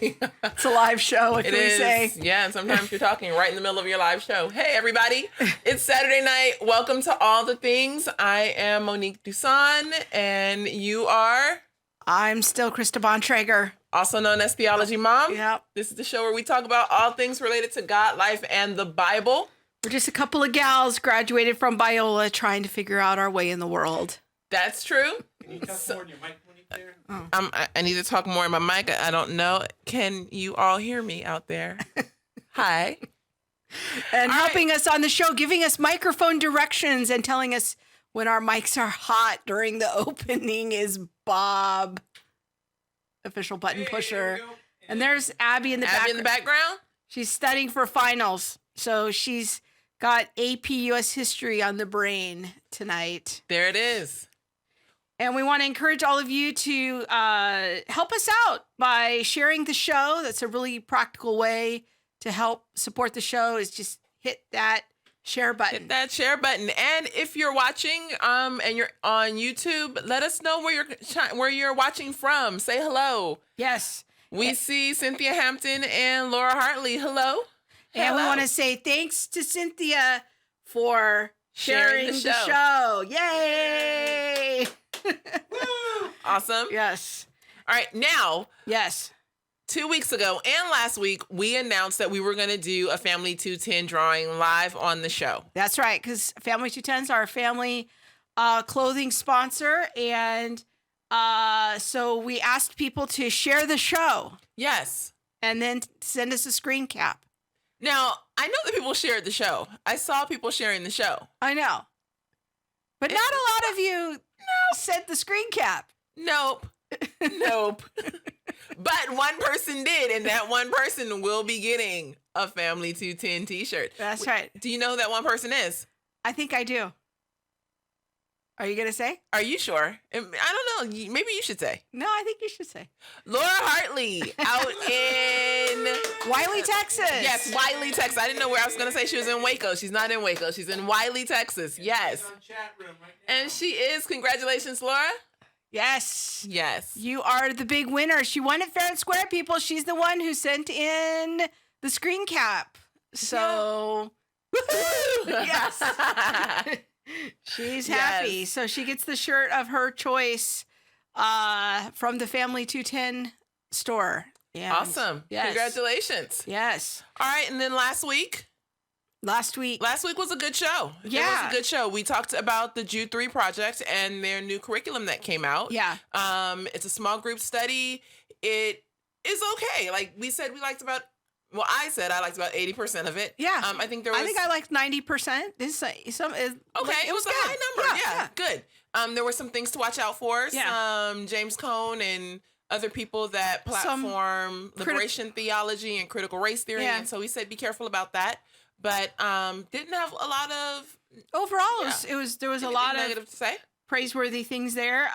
Okay. It's a live show, what It can we is. say? Yeah, and sometimes you're talking right in the middle of your live show. Hey, everybody. It's Saturday night. Welcome to All the Things. I am Monique Duson, and you are? I'm still Krista Bontrager. Also known as Theology Mom. Yep. This is the show where we talk about all things related to God, life, and the Bible. We're just a couple of gals graduated from Biola trying to figure out our way in the world. That's true. Can you talk more in your mic, Monique, there? I need to talk more in my mic. I don't know. Can you all hear me out there? Hi. And All helping us on the show, giving us microphone directions and telling us when our mics are hot during the opening is Bob, official button pusher. And there's Abby in the Abby in the background? She's studying for finals. So she's got AP US History on the brain tonight. There it is. And we want to encourage all of you to help us out by sharing the show. That's a really practical way to help support the show, is just hit that share button. Hit that share button. And if you're watching and you're on YouTube, let us know where you're watching from. Say hello. Yes. We see Cynthia Hampton and Laura Hartley. Hello. And we Hello. want to say thanks to Cynthia for sharing the show. Yay! Awesome. Yes. All right. Now, Yes. 2 weeks ago and last week, we announced that we were going to do a Family 210 drawing live on the show. That's right, because Family 210 is our family clothing sponsor. And so we asked people to share the show Yes. and then send us a screen cap. Now, I know that people shared the show. I saw people sharing the show. I know. But not a lot of you sent the screen cap. Nope. Nope. But one person did, and that one person will be getting a Family 210 t-shirt. That's right. Do you know who that one person is? I think I do. Are you going to say? Are you sure? I don't know. Maybe you should say. No, I think you should say. Laura Hartley out in... Wiley, Texas. Yes, Wiley, Texas. I didn't know where I was going to say she was in Waco. She's not in Waco. She's in Wiley, Texas. Yes. She's on chat room right now. And she is. Congratulations, Laura. Yes. Yes. You are the big winner. She won it fair and square, people. She's the one who sent in the screen cap. So, yes. She's happy. Yes. So she gets the shirt of her choice from the Family 210 store. And Awesome. Yes. Congratulations. Yes. All right. And then last week Last week was a good show. Yeah. It was a good show. We talked about the Jude 3 project and their new curriculum that came out. Yeah. It's a small group study. It is okay. Like we said, I said I liked about 80% of it. Yeah. I think there was. I think I liked 90%. Okay, it was a high number. Yeah, good. There were some things to watch out for. Yeah. James Cone and other people that platform liberation theology and critical race theory. Yeah. And so we said be careful about that. But didn't have a lot of Overall, Yeah. there was a lot of negative to say. praiseworthy things there.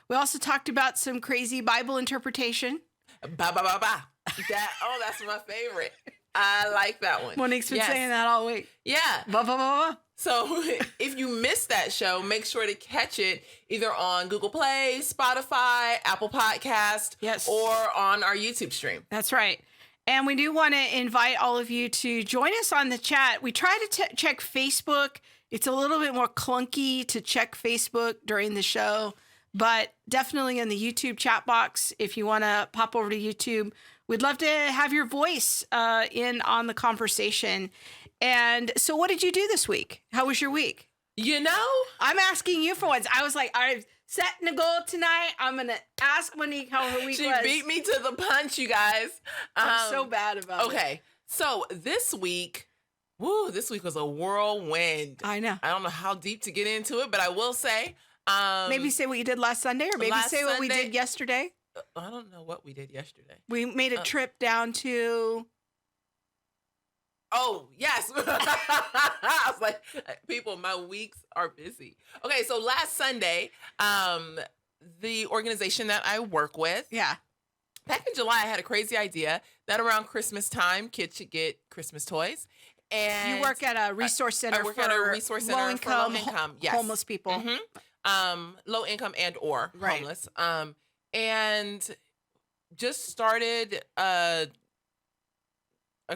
We also talked about some crazy Bible interpretation. Ba ba ba ba. That's my favorite. I like that one. Monique's been Yes. saying that all week. Yeah. Ba, ba, ba, ba. So if you missed that show, make sure to catch it either on Google Play, Spotify, Apple Podcast, Yes. or on our YouTube stream. That's right. And we do want to invite all of you to join us on the chat. We try to check Facebook. It's a little bit more clunky to check Facebook during the show, but definitely in the YouTube chat box, if you want to pop over to YouTube, we'd love to have your voice in on the conversation. And so what did you do this week? How was your week? You know? I'm asking you for once. I was like, I'm setting a goal tonight. I'm going to ask Monique how her week She was. beat me to the punch, you guys. I'm so bad about it. Okay. So this week was a whirlwind. I know. I don't know how deep to get into it, but I will say. Maybe say what you did last Sunday, or maybe last say what we Sunday- did yesterday. I don't know what we did yesterday. We made a trip down to... Oh, yes. I was like, people, my weeks are busy. Okay, so last Sunday, the organization that I work with, Yeah. back in July, I had a crazy idea that around Christmas time, kids should get Christmas toys. And You work at a resource center I work for at a resource center for low-income, low-income, yes. homeless people. Mhm. Low income and or Right. homeless. And just started a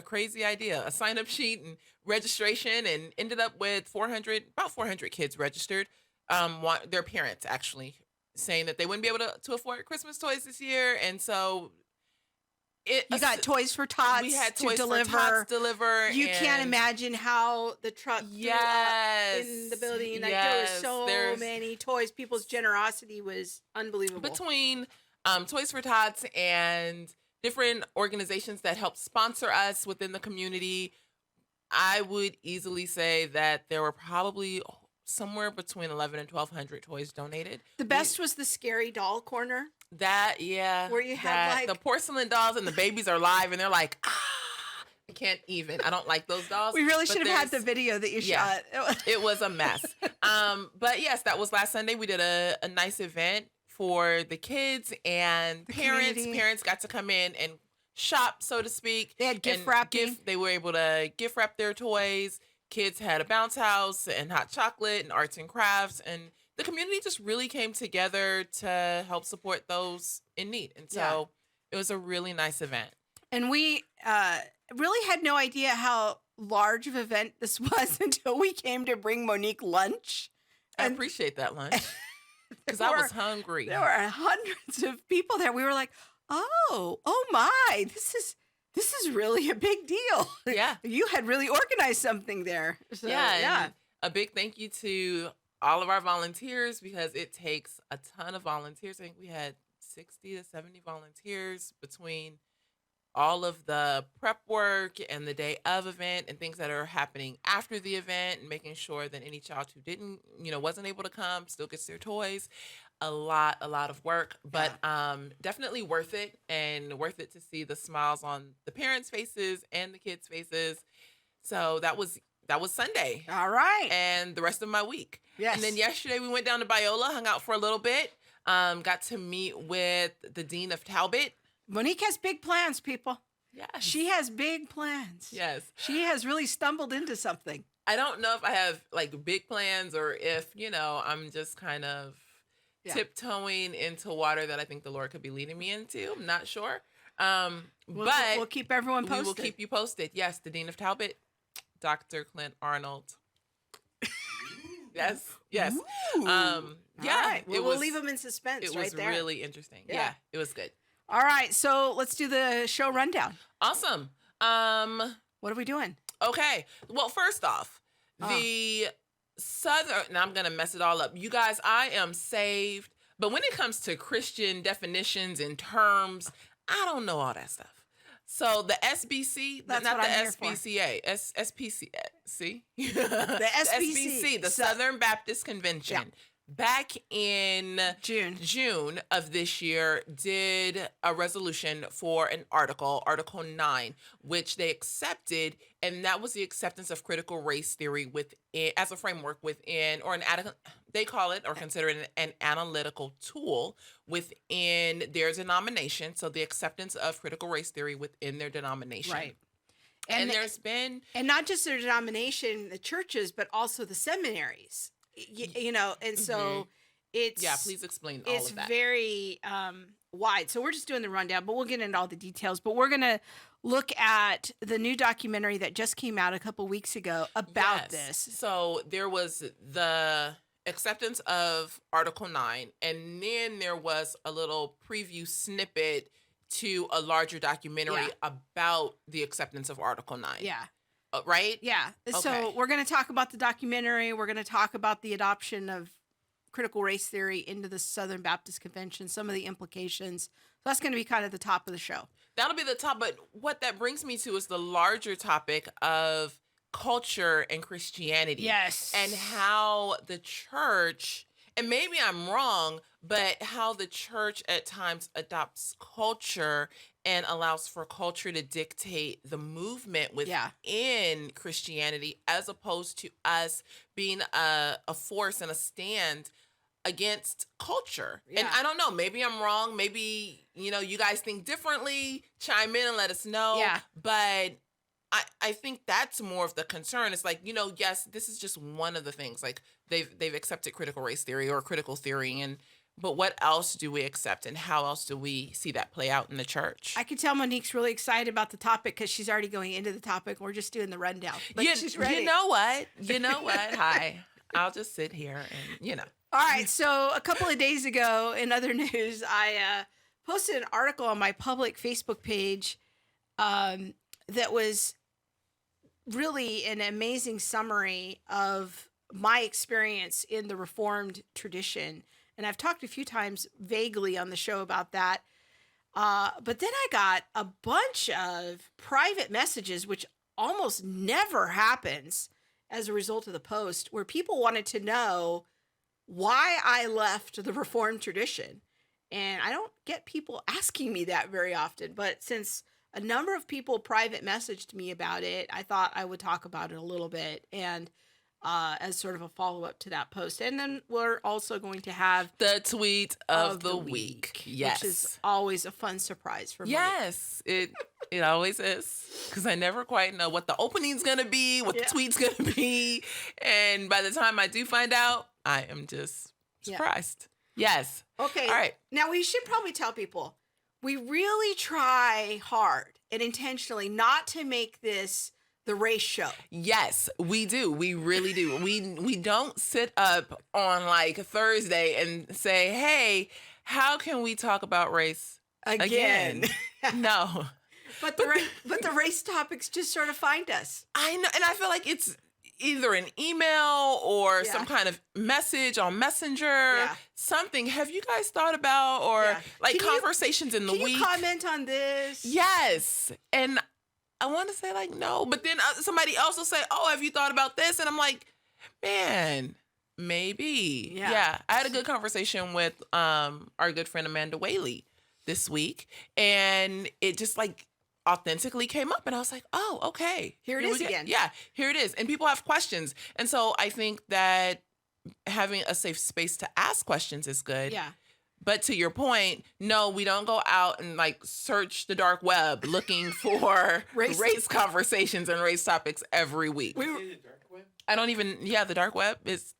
crazy idea, a sign up sheet and registration, and ended up with about 400 kids registered. Their parents actually saying that they wouldn't be able to afford Christmas toys this year. And so you got Toys for Tots. We had to Toys deliver. for Tots deliver. You can't imagine how the truck flew up in the building. Like, there was so many toys. People's generosity was unbelievable. Between Toys for Tots and different organizations that help sponsor us within the community, I would easily say that there were probably somewhere between 1,100 and 1,200 toys donated. The best was the scary doll corner. Where you have like the porcelain dolls and the babies are live and they're like, I can't even. I don't like those dolls. We really should have had the video that you shot. It was a mess. But yes, that was last Sunday. We did a nice event for the kids and parents. Community. Parents got to come in and shop, so to speak. They had gift wrapping. They were able to gift wrap their toys. Kids had a bounce house and hot chocolate and arts and crafts, and the community just really came together to help support those in need. And so it was a really nice event. And we really had no idea how large of an event this was until we came to bring Monique lunch. I appreciate that lunch because I was hungry. There were hundreds of people there. We were like, oh my, this is really a big deal. Yeah. You had really organized something there. So, yeah. A big thank you to all of our volunteers, because it takes a ton of volunteers. I think we had 60 to 70 volunteers between all of the prep work and the day of event and things that are happening after the event, and making sure that any child who wasn't able to come still gets their toys. A lot of work, but definitely worth it, and worth it to see the smiles on the parents' faces and the kids' faces. So that was Sunday. All right. And the rest of my week. Yes. And then yesterday we went down to Biola, hung out for a little bit, got to meet with the Dean of Talbot. Monique has big plans, people. Yes. She has big plans. Yes. She has really stumbled into something. I don't know if I have like big plans, or if, I'm just kind of tiptoeing into water that I think the Lord could be leading me into. I'm not sure. But we'll keep everyone posted. We will keep you posted. Yes, the Dean of Talbot, Dr. Clint Arnold. Yes. Ooh. Yeah. Right. We'll leave them in suspense right there. It was really interesting. Yeah, it was good. All right, so let's do the show rundown. Awesome. What are we doing? Okay. Well, first off, the Southern, and I'm going to mess it all up. You guys, I am saved, but when it comes to Christian definitions and terms, I don't know all that stuff. So the SBC, that's not what the I'm here for. SPCA, SPC, see? The SBC, the Southern Baptist Convention, back in June of this year, did a resolution for an Article 9, which they accepted, and that was the acceptance of critical race theory within, as a framework within, or they call it or consider it an analytical tool within their denomination. So the acceptance of critical race theory within their denomination. Right. And there's been... And not just their denomination, the churches, but also the seminaries. And so it's... Yeah, please explain all of that. It's very wide. So we're just doing the rundown, but we'll get into all the details. But we're going to look at the new documentary that just came out a couple weeks ago about this. So there was the acceptance of Article 9, and then there was a little preview snippet to a larger documentary about the acceptance of Article 9. Yeah. Right? Yeah. Okay. So we're going to talk about the documentary. We're going to talk about the adoption of critical race theory into the Southern Baptist Convention, some of the implications. So that's going to be kind of the top of the show. That'll be the top, but what that brings me to is the larger topic of culture and Christianity. Yes. And how the church, and maybe I'm wrong, but how the church at times adopts culture and allows for culture to dictate the movement within Christianity, as opposed to us being a force and a stand against culture. Yeah. And I don't know, maybe I'm wrong. Maybe, you guys think differently. Chime in and let us know. Yeah. But I think that's more of the concern. It's like, yes, this is just one of the things. Like they've accepted critical race theory or critical theory, and But what else do we accept, and how else do we see that play out in the church? I can tell Monique's really excited about the topic because she's already going into the topic. We're just doing the rundown. But she's ready. You know what? Hi. I'll just sit here and, All right. So a couple of days ago, in other news, I posted an article on my public Facebook page that was really an amazing summary of my experience in the Reformed tradition. And I've talked a few times vaguely on the show about that. But then I got a bunch of private messages, which almost never happens as a result of the post, where people wanted to know why I left the Reformed tradition. And I don't get people asking me that very often. But since a number of people private messaged me about it, I thought I would talk about it a little bit. And as sort of a follow-up to that post. And then we're also going to have the tweet of the week. Yes. Which is always a fun surprise for me. Yes, it always is. Because I never quite know what the opening's going to be, what the tweet's going to be. And by the time I do find out, I am just surprised. Yes. Okay. All right. Now, we should probably tell people, we really try hard and intentionally not to make this the race show. Yes, we do. We really do. We don't sit up on like Thursday and say, "Hey, how can we talk about race again?" No. But the race topics just sort of find us. I know, and I feel like it's either an email or some kind of message on Messenger, something. Have you guys thought about, or like conversations in the week? Can you comment on this? Yes. And I want to say like, no, but then somebody else will say, "Oh, have you thought about this?" And I'm like, man, maybe. Yeah. I had a good conversation with our good friend Amanda Whaley this week, and it just like authentically came up, and I was like, oh, okay. Here it is again. Yeah, here it is. And people have questions. And so I think that having a safe space to ask questions is good. Yeah. But to your point, no, we don't go out and like search the dark web looking for race conversations and race topics every week. I don't even, the dark web is,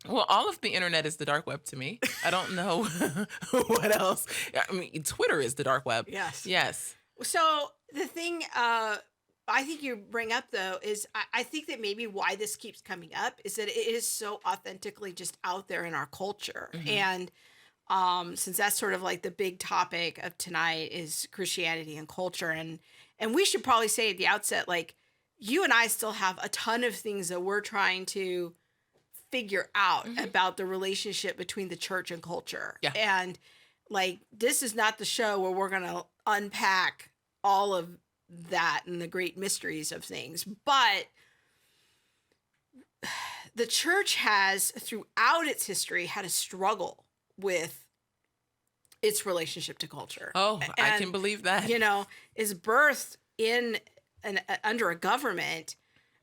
well, all of the internet is the dark web to me. I don't know what else. I mean, Twitter is the dark web. Yes. So the thing I think you bring up, though, is I think that maybe why this keeps coming up is that it is so authentically just out there in our culture. Mm-hmm. And since that's sort of like the big topic of tonight is Christianity and culture. And we should probably say at the outset, like, you and I still have a ton of things that we're trying to figure out about the relationship between the church and culture. Yeah. And like, this is not the show where we're going to unpack all of that and the great mysteries of things. But the church has, throughout its history, had a struggle with its relationship to culture. Oh, and, I can believe that. You know, is birthed under a government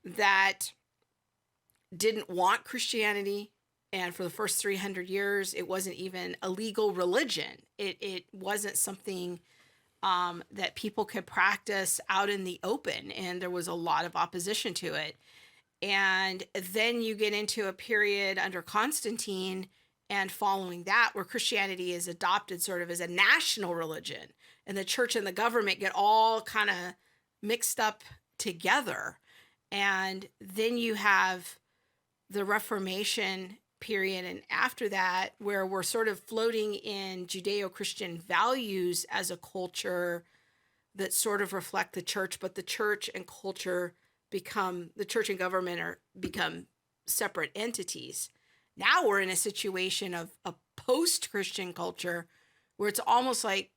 that didn't want Christianity. And for the first 300 years, it wasn't even a legal religion. It wasn't something that people could practice out in the open. And there was a lot of opposition to it. And then you get into a period under Constantine and following that, where Christianity is adopted sort of as a national religion. And the church and the government get all kind of mixed up together. And then you have the Reformation period, and after that, where we're sort of floating in Judeo-Christian values as a culture that sort of reflect the church, but the church and culture the church and government become separate entities. Now we're in a situation of a post-Christian culture where it's almost like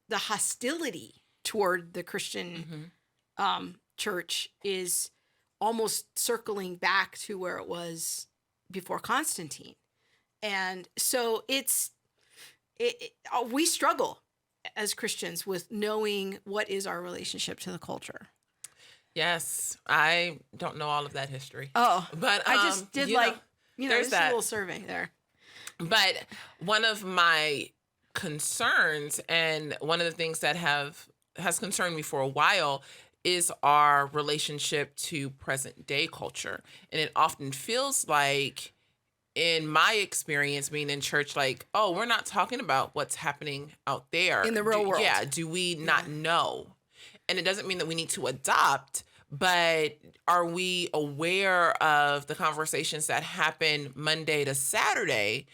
the hostility toward the Christian church is almost circling back to where it was before Constantine. And so we struggle as Christians with knowing what is our relationship to the culture. Yes, I don't know all of that history. Oh, but I just did there's a little survey there. But one of my concerns, and one of the things that has concerned me for a while, is our relationship to present day culture. And it often feels like in my experience being in church, like, oh, we're not talking about what's happening out there. In the real world. Yeah. Do we not know? And it doesn't mean that we need to adopt, but are we aware of the conversations that happen Monday to Saturday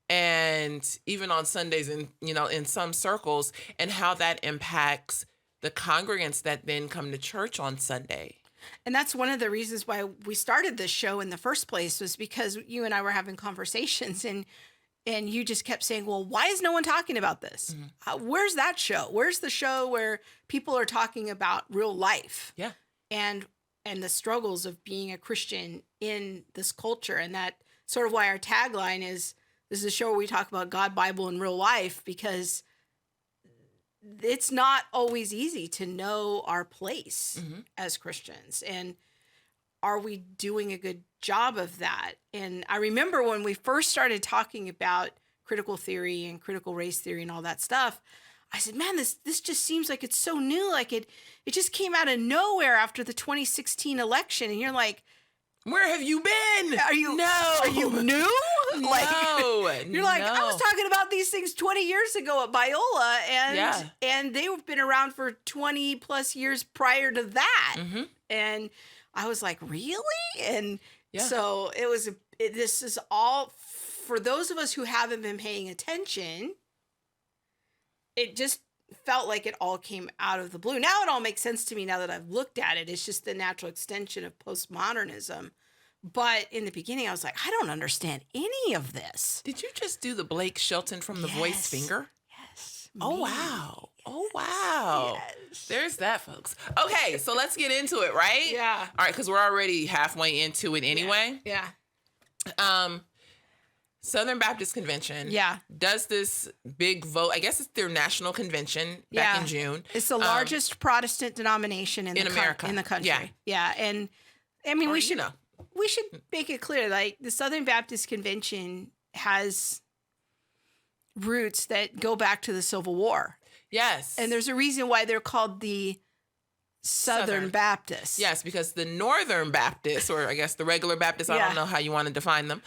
and even on Sundays in some circles, and how that impacts the congregants that then come to church on Sunday? And that's one of the reasons why we started this show in the first place, was because you and I were having conversations, and you just kept saying, well, why is no one talking about this? Where's that show? Where's the show where people are talking about real life? Yeah. And the struggles of being a Christian in this culture. And that sort of why our tagline is, this is a show where we talk about God, Bible, and real life, because it's not always easy to know our place as Christians. And are we doing a good job of that? And I remember when we first started talking about critical theory and critical race theory and all that stuff, I said, man, this just seems like it's so new. Like it just came out of nowhere after the 2016 election. And you're like, where have you been? Are you new? No, You're like, I was talking about these things 20 years ago at Biola, and they've been around for 20 plus years prior to that. And I was like, really? And so this is all, for those of us who haven't been paying attention, it just felt like it all came out of the blue. Now it all makes sense to me now that I've looked at it. It's just the natural extension of postmodernism. But in the beginning, I was like, I don't understand any of this. Did you just do the Blake Shelton from The Voice finger? Yes. Oh, wow. Oh, wow. Yes. There's that, folks. Okay, so let's get into it, right? Yeah. All right, because we're already halfway into it anyway. Yeah. Southern Baptist Convention Yeah. does this big vote. I guess it's their national convention back in June. It's the largest Protestant denomination in America. in the country. Yeah. Yeah. And I mean, we should you know. make it clear, like the Southern Baptist Convention has roots that go back to the Civil War. Yes. And there's a reason why they're called the Southern Baptists. Yes, because the Northern Baptists, or I guess the regular Baptists, I don't know how you want to define them,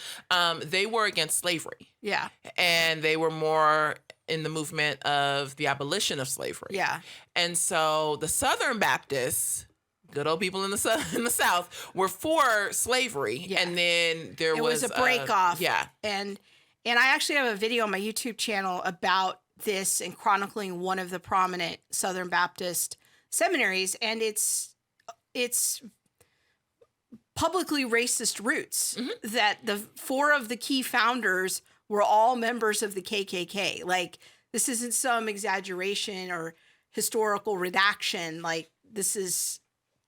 they were against slavery. Yeah. And they were more in the movement of the abolition of slavery. Yeah. And so the Southern Baptists, good old people in the South, were for slavery. Yeah. And then there was a break off. Yeah. And I actually have a video on my YouTube channel about this and chronicling one of the prominent Southern Baptist seminaries, and it's publicly racist roots. That the four of the key founders were all members of the KKK. Like, this isn't some exaggeration or historical redaction. Like, this is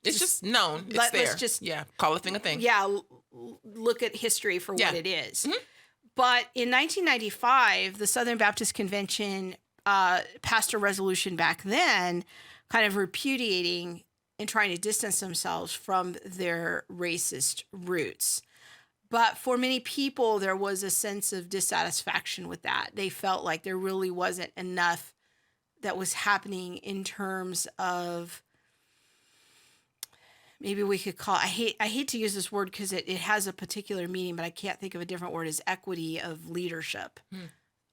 just known. It's there. Let's just call a thing a thing. Yeah, look at history for what it is. But in 1995, the Southern Baptist Convention passed a resolution back then, kind of repudiating and trying to distance themselves from their racist roots. But for many people, there was a sense of dissatisfaction with that. They felt like there really wasn't enough that was happening in terms of, maybe we could call, I hate to use this word because it has a particular meaning, but I can't think of a different word, is equity of leadership.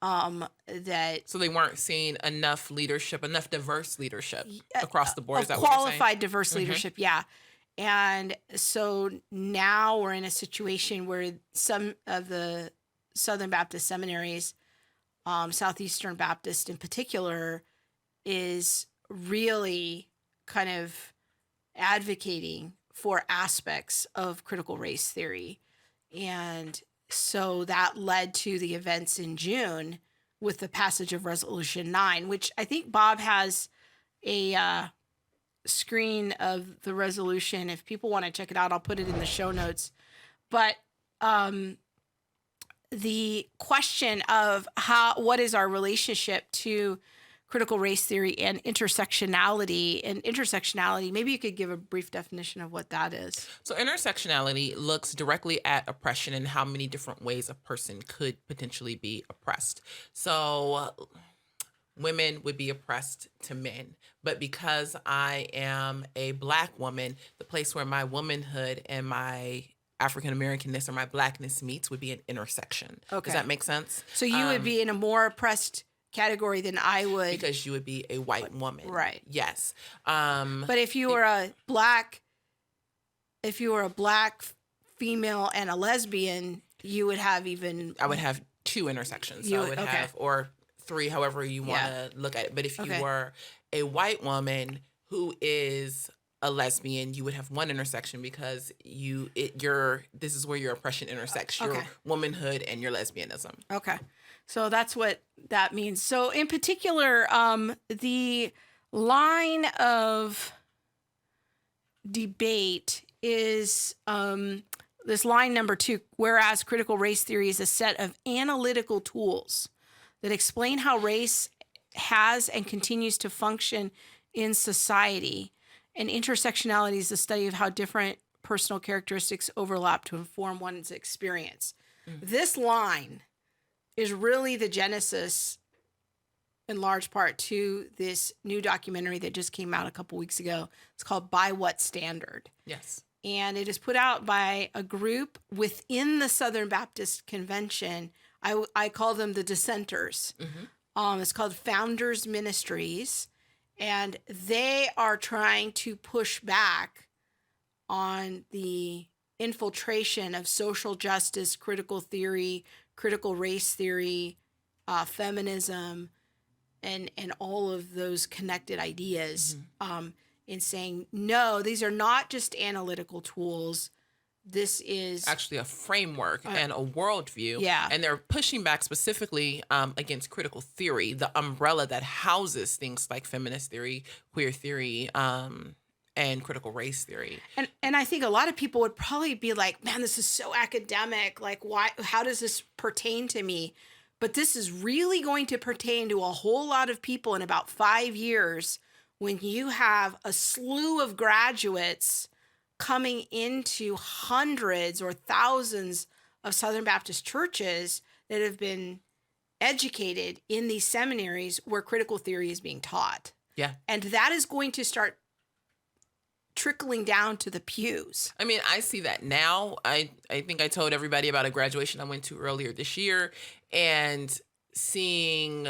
So they weren't seeing enough leadership, enough diverse leadership across the board. Is that qualified diverse leadership? Yeah. And so now we're in a situation where some of the Southern Baptist seminaries, Southeastern Baptist in particular, is really kind of advocating for aspects of critical race theory. And so that led to the events in June with the passage of Resolution 9, which I think Bob has a screen of the resolution. If people want to check it out, I'll put it in the show notes. But the question of what is our relationship to critical race theory and intersectionality, maybe you could give a brief definition of what that is. So intersectionality looks directly at oppression and how many different ways a person could potentially be oppressed. So women would be oppressed to men, but because I am a Black woman, the place where my womanhood and my African Americanness or my blackness meets would be an intersection. Okay. Does that make sense? So you would be in a more oppressed category than I would. Because you would be a white woman. Right. Yes. But if you were a black female and a lesbian, you would have even. I would have 2 intersections. So I would have, or 3, however you want to look at it. But if you were a white woman who is a lesbian, you would have 1 intersection because this is where your oppression intersects, your womanhood and your lesbianism. Okay. So that's what that means. So in particular, the line of debate is this line number 2, whereas critical race theory is a set of analytical tools that explain how race has and continues to function in society. And intersectionality is the study of how different personal characteristics overlap to inform one's experience. This line is really the genesis, in large part, to this new documentary that just came out a couple weeks ago. It's called By What Standard? Yes. And it is put out by a group within the Southern Baptist Convention. I call them the dissenters. It's called Founders Ministries. And they are trying to push back on the infiltration of social justice, critical theory, critical race theory, feminism, and all of those connected ideas, in saying, no, these are not just analytical tools. This is actually a framework and a worldview. Yeah. And they're pushing back specifically against critical theory, the umbrella that houses things like feminist theory, queer theory, and critical race theory. And I think a lot of people would probably be like, man, this is so academic. Like, why? How does this pertain to me? But this is really going to pertain to a whole lot of people in about 5 years when you have a slew of graduates coming into hundreds or thousands of Southern Baptist churches that have been educated in these seminaries where critical theory is being taught. Yeah. And that is going to start trickling down to the pews. I mean, I see that now. I think I told everybody about a graduation I went to earlier this year, and seeing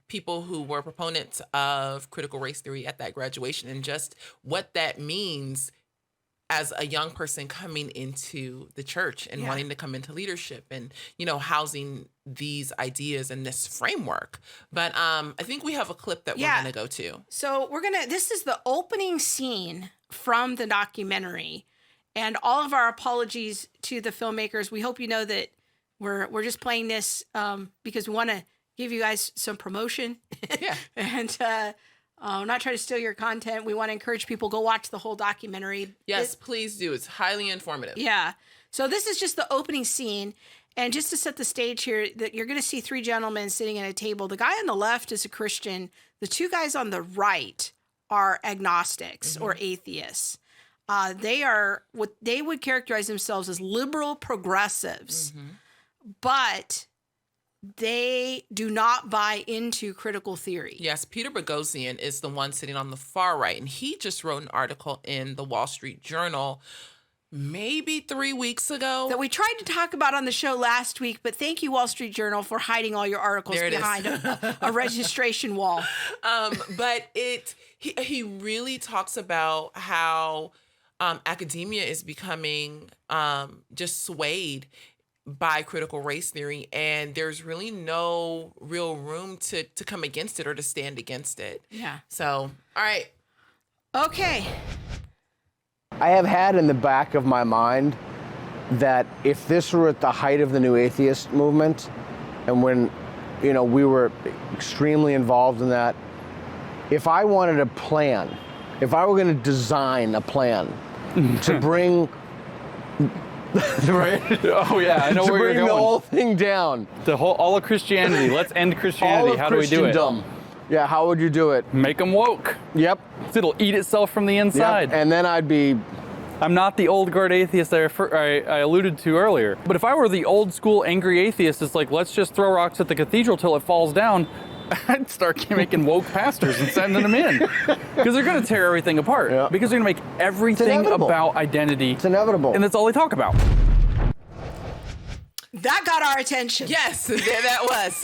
people who were proponents of critical race theory at that graduation and just what that means as a young person coming into the church and wanting to come into leadership and, housing these ideas in this framework. But I think we have a clip that we're going to go to. So this is the opening scene from the documentary, and all of our apologies to the filmmakers. We hope you know that we're just playing this because we want to give you guys some promotion. Yeah. And not try to steal your content. We want to encourage people, go watch the whole documentary. Yes, please do. It's highly informative. Yeah. So this is just the opening scene. And just to set the stage here, that you're going to see 3 gentlemen sitting at a table. The guy on the left is a Christian. The 2 guys on the right are agnostics or atheists. They are what they would characterize themselves as liberal progressives, but they do not buy into critical theory. Yes, Peter Boghossian is the one sitting on the far right, and he just wrote an article in the Wall Street Journal maybe 3 weeks ago that we tried to talk about on the show last week, but thank you, Wall Street Journal, for hiding all your articles behind a registration wall. But he really talks about how academia is becoming just swayed by critical race theory, and there's really no real room to come against it or to stand against it. Yeah. So, all right. Okay. I have had in the back of my mind that if this were at the height of the New Atheist movement, and when, we were extremely involved in that, if I wanted a plan, if I were going to design a plan to bring right? Oh yeah, I know where you're going. To bring the whole thing down. All of Christianity. Let's end Christianity. How do we do it? Yeah, how would you do it? Make them woke. Yep. It'll eat itself from the inside. Yep. And then I'd be... I'm not the old guard atheist I alluded to earlier. But if I were the old school angry atheist, it's like, let's just throw rocks at the cathedral till it falls down. I'd start making woke pastors and sending them in. Because they're going to tear everything apart. Yeah. Because they're going to make everything inevitable. about identity. It's inevitable. And that's all they talk about. That got our attention. Yes, there that was.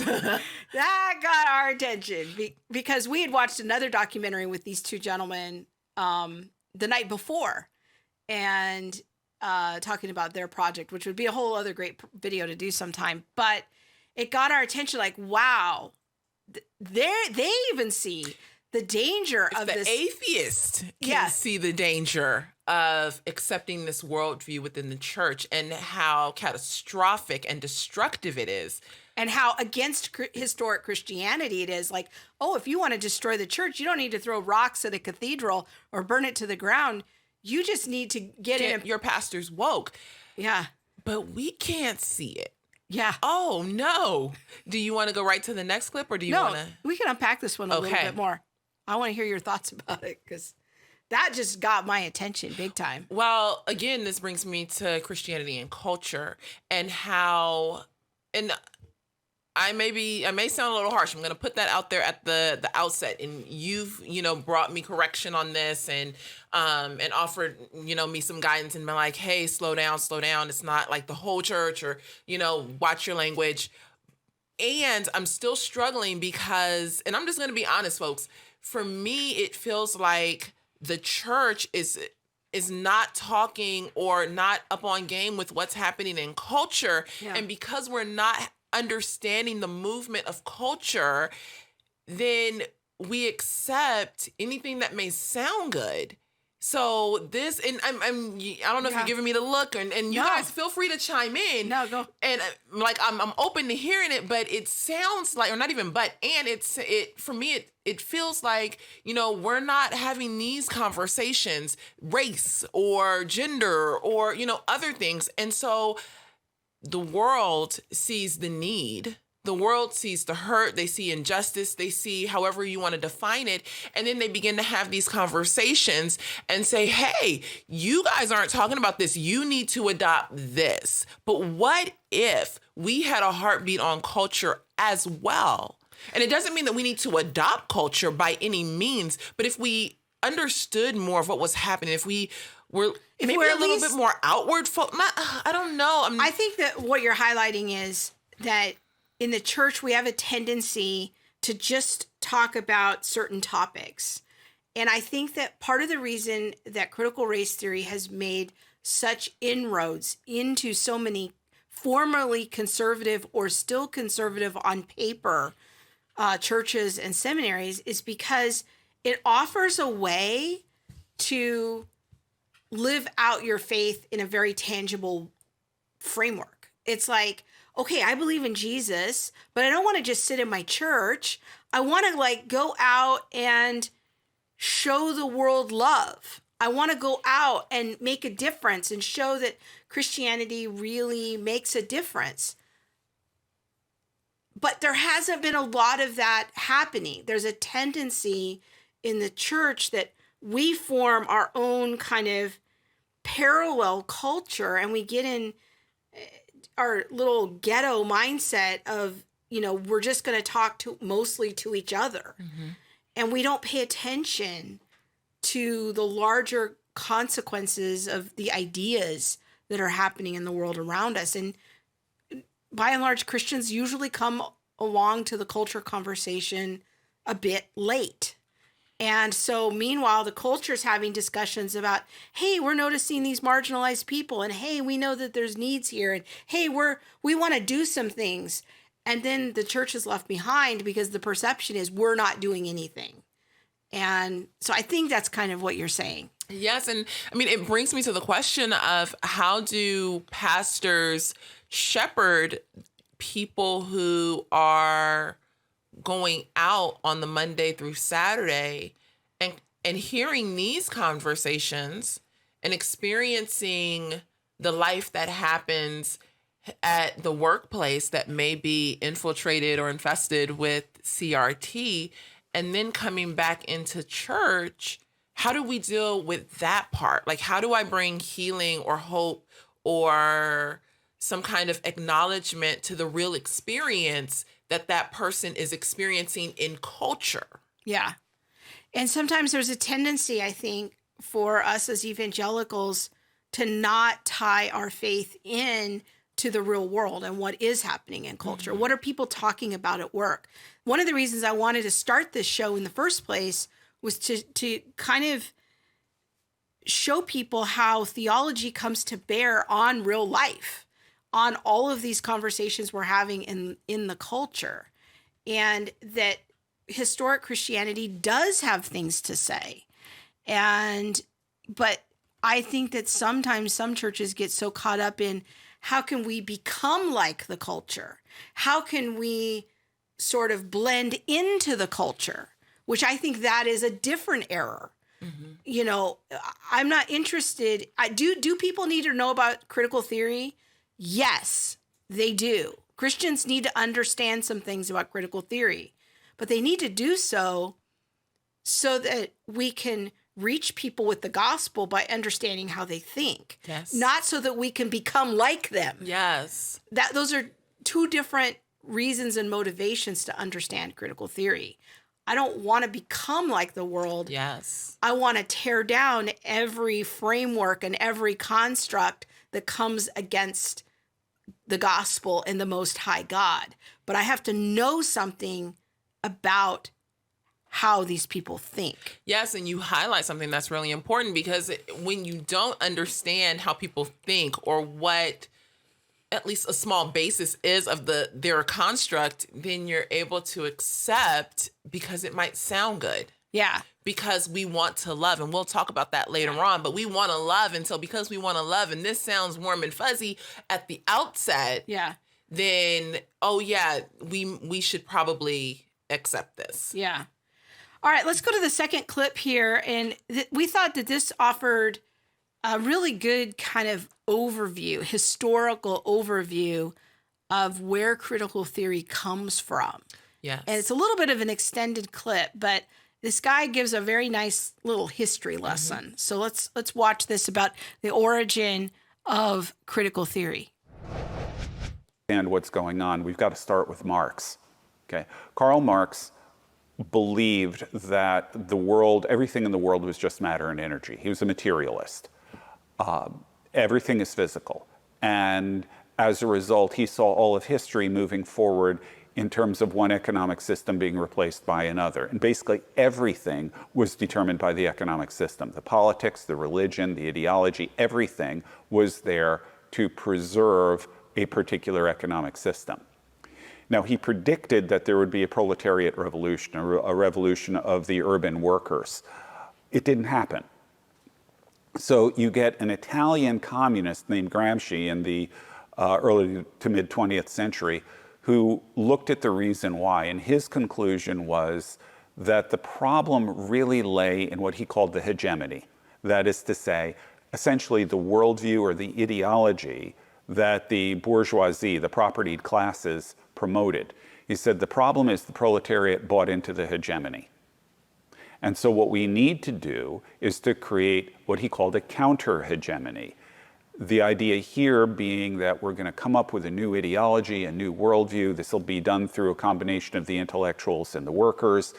That got our attention because we had watched another documentary with these two gentlemen the night before and talking about their project, which would be a whole other great video to do sometime. But it got our attention like, wow, they even see the danger of the this. atheist can see the danger of accepting this worldview within the church and how catastrophic and destructive it is. And how against historic Christianity it is. Like, oh, if you want to destroy the church, you don't need to throw rocks at a cathedral or burn it to the ground. You just need to get in. Your pastor's woke. Yeah. But we can't see it. Yeah. Oh, no. Do you want to go right to the next clip or do you want to? We can unpack this one a little bit more. I want to hear your thoughts about it because that just got my attention big time. Well, again, this brings me to Christianity and culture and how, and I may sound a little harsh. I'm going to put that out there at the outset. And you've, brought me correction on this and offered, me some guidance and been like, hey, slow down. It's not like the whole church or, watch your language. And I'm still struggling because, and I'm just going to be honest, folks, for me, it feels like the church is not talking or not up on game with what's happening in culture. Yeah. And because we're not understanding the movement of culture, then we accept anything that may sound good. So this, and I don't know if you're giving me the look, and you guys feel free to chime in. No, go. And I'm open to hearing it, but it sounds like, or not even, but, and for me, it feels like, we're not having these conversations, race or gender or, other things. And so the world sees the need. The world sees the hurt, they see injustice, they see however you want to define it. And then they begin to have these conversations and say, hey, you guys aren't talking about this. You need to adopt this. But what if we had a heartbeat on culture as well? And it doesn't mean that we need to adopt culture by any means, but if we understood more of what was happening, if we're maybe a little bit more outward, I don't know. I think that what you're highlighting is that in the church, we have a tendency to just talk about certain topics. And I think that part of the reason that critical race theory has made such inroads into so many formerly conservative or still conservative on paper churches and seminaries is because it offers a way to live out your faith in a very tangible framework. It's like, okay, I believe in Jesus, but I don't want to just sit in my church. I want to go out and show the world love. I want to go out and make a difference and show that Christianity really makes a difference. But there hasn't been a lot of that happening. There's a tendency in the church that we form our own kind of parallel culture and we get in our little ghetto mindset of, we're just going to talk mostly to each other. Mm-hmm. And we don't pay attention to the larger consequences of the ideas that are happening in the world around us. And by and large, Christians usually come along to the culture conversation a bit late. And so meanwhile, the culture is having discussions about, hey, we're noticing these marginalized people. And hey, we know that there's needs here. And hey, we want to do some things. And then the church is left behind because the perception is we're not doing anything. And so I think that's kind of what you're saying. Yes. And it brings me to the question of how do pastors shepherd people who are going out on the Monday through Saturday and hearing these conversations and experiencing the life that happens at the workplace that may be infiltrated or infested with CRT, and then coming back into church. How do we deal with that part? How do I bring healing or hope or some kind of acknowledgement to the real experience that person is experiencing in culture. Yeah. And sometimes there's a tendency, I think, for us as evangelicals to not tie our faith in to the real world and what is happening in culture. What are people talking about at work? One of the reasons I wanted to start this show in the first place was to kind of show people how theology comes to bear on real life, on all of these conversations we're having in the culture, and that historic Christianity does have things to say. But I think that sometimes some churches get so caught up in how can we become like the culture? How can we sort of blend into the culture? Which I think that is a different error. You know, I'm not interested. Do people need to know about critical theory? Yes, they do. Christians need to understand some things about critical theory, but they need to do so that we can reach people with the gospel by understanding how they think. Yes. Not so that we can become like them. Yes. Those are two different reasons and motivations to understand critical theory. I don't want to become like the world. Yes. I want to tear down every framework and every construct that comes against the gospel and the Most High God. But I have to know something about how these people think. Yes, and you highlight something that's really important, because when you don't understand how people think, or what at least a small basis is of their construct, then you're able to accept because it might sound good. Yeah. Because we want to love, and we'll talk about that later on, but we want to love, and so because we want to love, and this sounds warm and fuzzy at the outset, Yeah. then, oh yeah, we should probably accept this. Yeah. All right, let's go to the second clip here. And we thought that this offered a really good kind of overview, historical overview of where critical theory comes from. Yes. And it's a little bit of an extended clip, but this guy gives a very nice little history lesson. So let's watch this about the origin of critical theory. And what's going on, we've got to start with Marx. Okay, Karl Marx believed that the world, everything in the world was just matter and energy. He was a materialist. Everything is physical. And as a result, he saw all of history moving forward in terms of one economic system being replaced by another. And basically everything was determined by the economic system. The politics, the religion, the ideology, everything was there to preserve a particular economic system. Now, he predicted that there would be a proletariat revolution, a revolution of the urban workers. It didn't happen. So you get an Italian communist named Gramsci in the early to mid 20th century who looked at the reason why, and his conclusion was that the problem really lay in what he called the hegemony. That is to say, essentially the worldview or the ideology that the bourgeoisie, the propertied classes, promoted. He said the problem is the proletariat bought into the hegemony. And so what we need to do is to create what he called a counter-hegemony. The idea here being that we're going to come up with a new ideology, a new worldview. This will be done through a combination of the intellectuals and the workers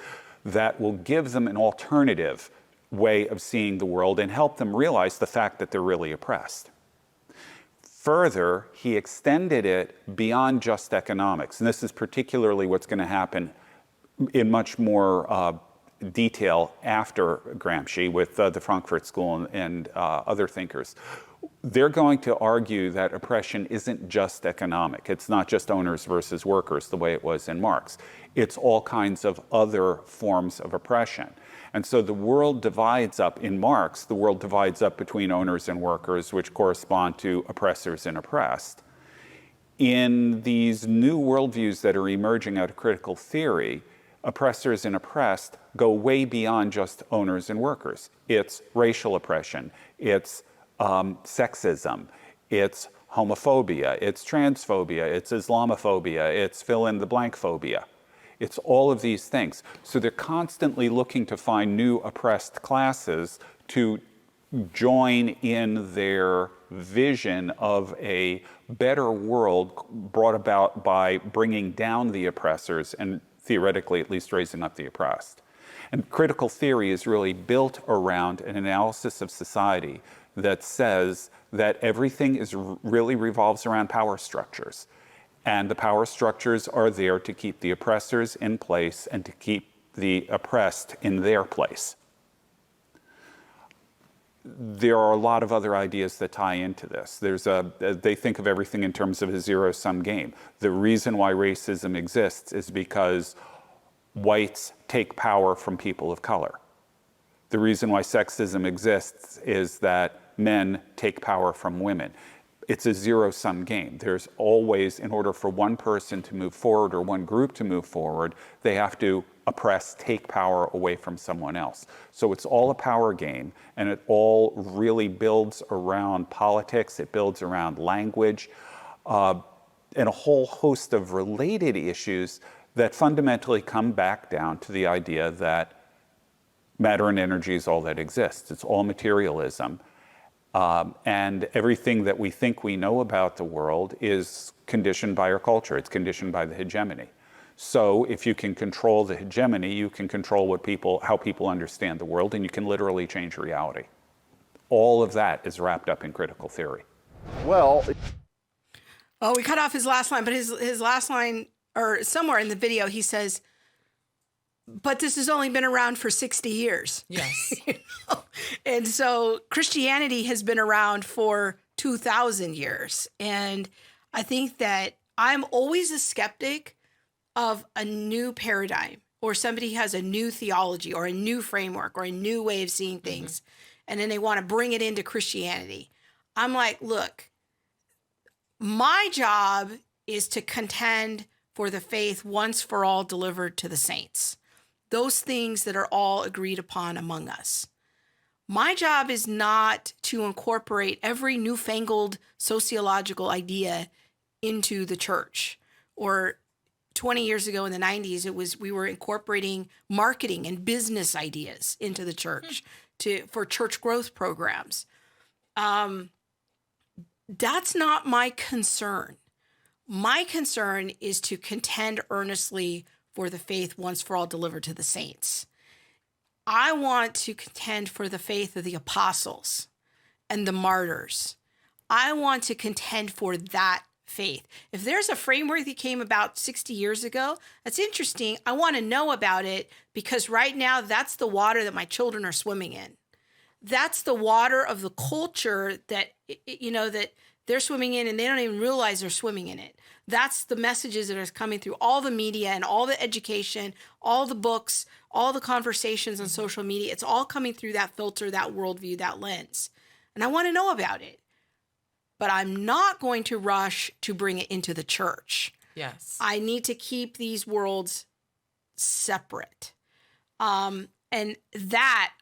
that will give them an alternative way of seeing the world and help them realize the fact that they're really oppressed. Further, he extended it beyond just economics. And this is particularly what's going to happen in much more detail after Gramsci with the Frankfurt School and other thinkers. They're going to argue that oppression isn't just economic. It's not just owners versus workers the way it was in Marx. It's all kinds of other forms of oppression. And so the world divides up, in Marx, the world divides up between owners and workers, which correspond to oppressors and oppressed. In these new worldviews that are emerging out of critical theory, oppressors and oppressed go way beyond just owners and workers. It's racial oppression, it's sexism, it's homophobia, it's transphobia, it's Islamophobia, it's fill-in-the-blank phobia. It's all of these things. So they're constantly looking to find new oppressed classes to join in their vision of a better world brought about by bringing down the oppressors and theoretically at least raising up the oppressed. And critical theory is really built around an analysis of society that says that everything really revolves around power structures. And the power structures are there to keep the oppressors in place and to keep the oppressed in their place. There are a lot of other ideas that tie into this. They think of everything in terms of a zero-sum game. The reason why racism exists is because whites take power from people of color. The reason why sexism exists is that men take power from women. It's a zero-sum game. There's always, in order for one person to move forward or one group to move forward, they have to oppress, take power away from someone else. So it's all a power game, and it all really builds around politics, it builds around language, and a whole host of related issues that fundamentally come back down to the idea that matter and energy is all that exists. It's all materialism. And everything that we think we know about the world is conditioned by our culture. It's conditioned by the hegemony. So if you can control the hegemony, you can control how people understand the world, and you can literally change reality. All of that is wrapped up in critical theory. Well, Oh, we cut off his last line, but his last line, or somewhere in the video, he says, but this has only been around for 60 years. Yes. And so Christianity has been around for 2,000 years. And I think that I'm always a skeptic of a new paradigm, or somebody has a new theology or a new framework or a new way of seeing things, and then they want to bring it into Christianity. I'm like, look, my job is to contend for the faith once for all delivered to the saints. Those things that are all agreed upon among us. My job is not to incorporate every newfangled sociological idea into the church. Or 20 years ago in the 90s, we were incorporating marketing and business ideas into the church for church growth programs. That's not my concern. My concern is to contend earnestly for the faith once for all delivered to the saints. I want to contend for the faith of the apostles and the martyrs. I want to contend for that faith. If there's a framework that came about 60 years ago, that's interesting. I want to know about it, because right now that's the water that my children are swimming in. That's the water of the culture that, that they're swimming in, and they don't even realize they're swimming in it. That's the messages that are coming through all the media and all the education, all the books, all the conversations on social media. It's all coming through that filter, that worldview, that lens. And I want to know about it. But I'm not going to rush to bring it into the church. Yes. I need to keep these worlds separate. And that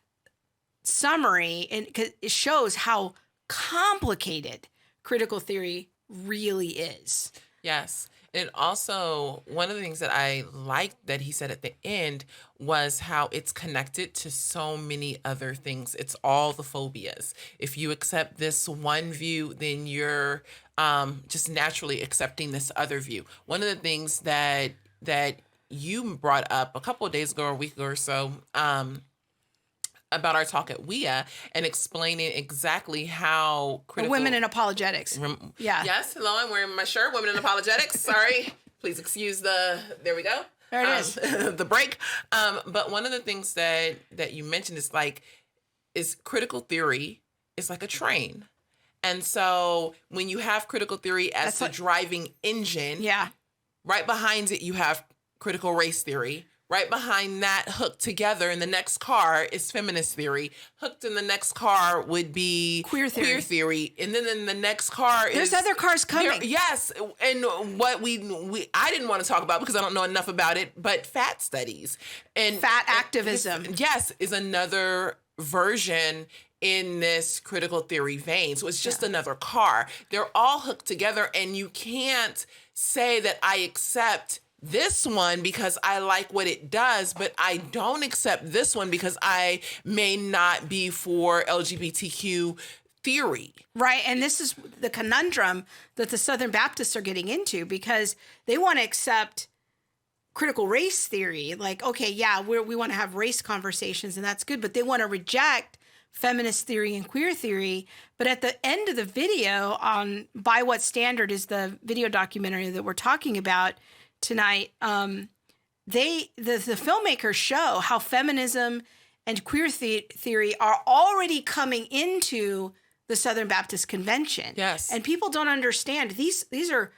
summary, and it shows how complicated critical theory really is. Yes. And also, one of the things that I liked that he said at the end was how it's connected to so many other things. It's all the phobias. If you accept this one view, then you're just naturally accepting this other view. One of the things that you brought up a couple of days ago or a week ago or so, about our talk at WIA and explaining exactly how critical... Women in apologetics. Yeah. Yes, hello, I'm wearing my shirt, Women in Apologetics. Sorry. Please excuse there we go. There it is. The break. But one of the things that you mentioned is critical theory is like a train. And so when you have critical theory as the driving engine, right behind it you have critical race theory. Right behind that, hooked together in the next car is feminist theory. Hooked in the next car would be queer theory. And then in the next car there's other cars coming. Yes. And what I didn't want to talk about because I don't know enough about it, but fat studies. And fat activism. Is another version in this critical theory vein. So it's just another car. They're all hooked together, and you can't say that I accept this one because I like what it does, but I don't accept this one because I may not be for LGBTQ theory. Right. And this is the conundrum that the Southern Baptists are getting into, because they want to accept critical race theory. Like, okay, yeah, we want to have race conversations and that's good, but they want to reject feminist theory and queer theory. But at the end of the video on By What Standard is the video documentary that we're talking about tonight, the filmmakers show how feminism and queer theory are already coming into the Southern Baptist Convention. Yes. And people don't understand. These are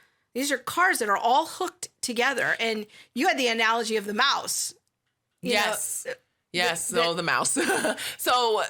cars that are all hooked together. And you had the analogy of the mouse. Yes. Yes. So the mouse. So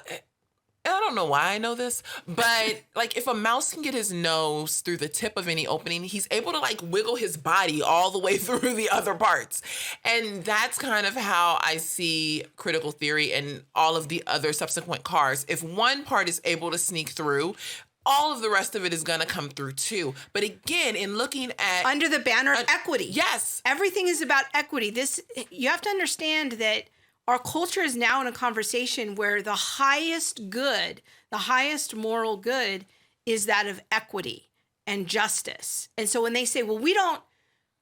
I don't know why I know this, but like if a mouse can get his nose through the tip of any opening, he's able to like wiggle his body all the way through the other parts. And that's kind of how I see critical theory and all of the other subsequent cars. If one part is able to sneak through, all of the rest of it is going to come through too. But again, in looking at... under the banner of equity. Yes. Everything is about equity. You have to understand that our culture is now in a conversation where the highest good, the highest moral good is that of equity and justice. And so when they say, well, we don't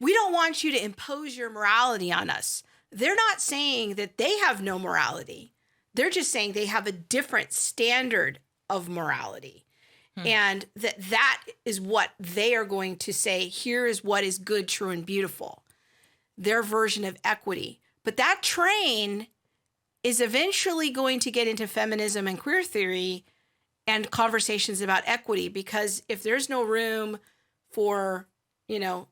want you to impose your morality on us, they're not saying that they have no morality. They're just saying they have a different standard of morality. And that is what they are going to say, here is what is good, true, and beautiful. Their version of equity. But that train is eventually going to get into feminism and queer theory and conversations about equity, because if there's no room for,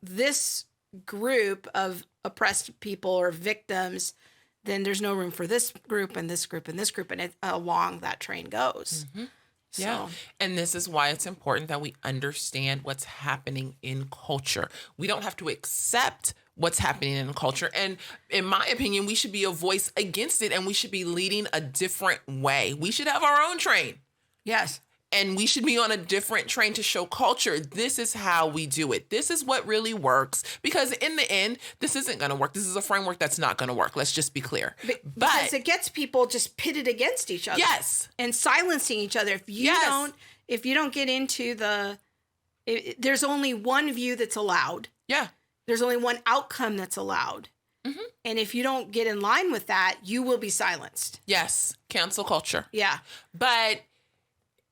this group of oppressed people or victims, then there's no room for this group and this group and this group, and along that train goes. Mm-hmm. Yeah. And this is why it's important that we understand what's happening in culture. We don't have to accept what's happening in culture. And in my opinion, we should be a voice against it, and we should be leading a different way. We should have our own train. Yes. And we should be on a different train to show culture. This is how we do it. This is what really works. Because in the end, this isn't going to work. This is a framework that's not going to work. Let's just be clear. Because it gets people just pitted against each other. Yes. And silencing each other. If you don't get into there's only one view that's allowed. Yeah. There's only one outcome that's allowed. Mm-hmm. And if you don't get in line with that, you will be silenced. Yes. Cancel culture. Yeah. But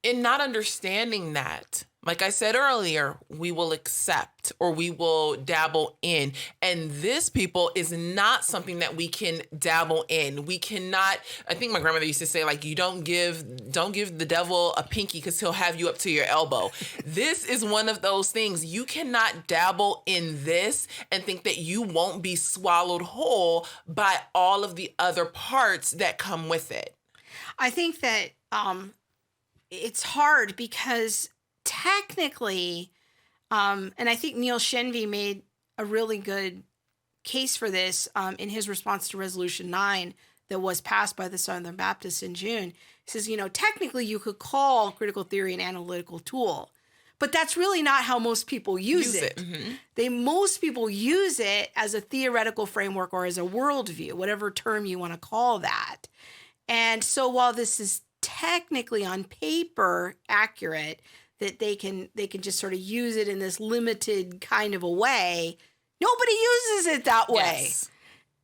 in not understanding that, like I said earlier, we will accept or we will dabble in. And this, people, is not something that we can dabble in. We cannot, I think my grandmother used to say, like, you don't give the devil a pinky because he'll have you up to your elbow. This is one of those things. You cannot dabble in this and think that you won't be swallowed whole by all of the other parts that come with it. I think that it's hard because technically, and I think Neil Shenvi made a really good case for this in his response to Resolution 9 that was passed by the Southern Baptists in June. He says, technically you could call critical theory an analytical tool, but that's really not how most people use it. Mm-hmm. Most people use it as a theoretical framework or as a worldview, whatever term you want to call that. And so while this is technically on paper accurate, that they can just sort of use it in this limited kind of a way, nobody uses it that way. Yes.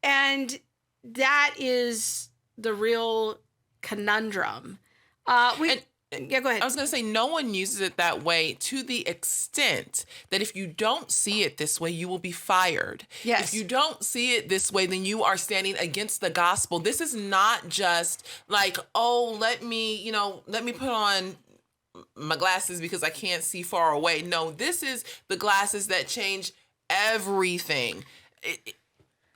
And that is the real conundrum. Yeah, go ahead. I was going to say, no one uses it that way to the extent that if you don't see it this way, you will be fired. Yes. If you don't see it this way, then you are standing against the gospel. This is not just like, oh, let me put on my glasses because I can't see far away. No, this is the glasses that change everything.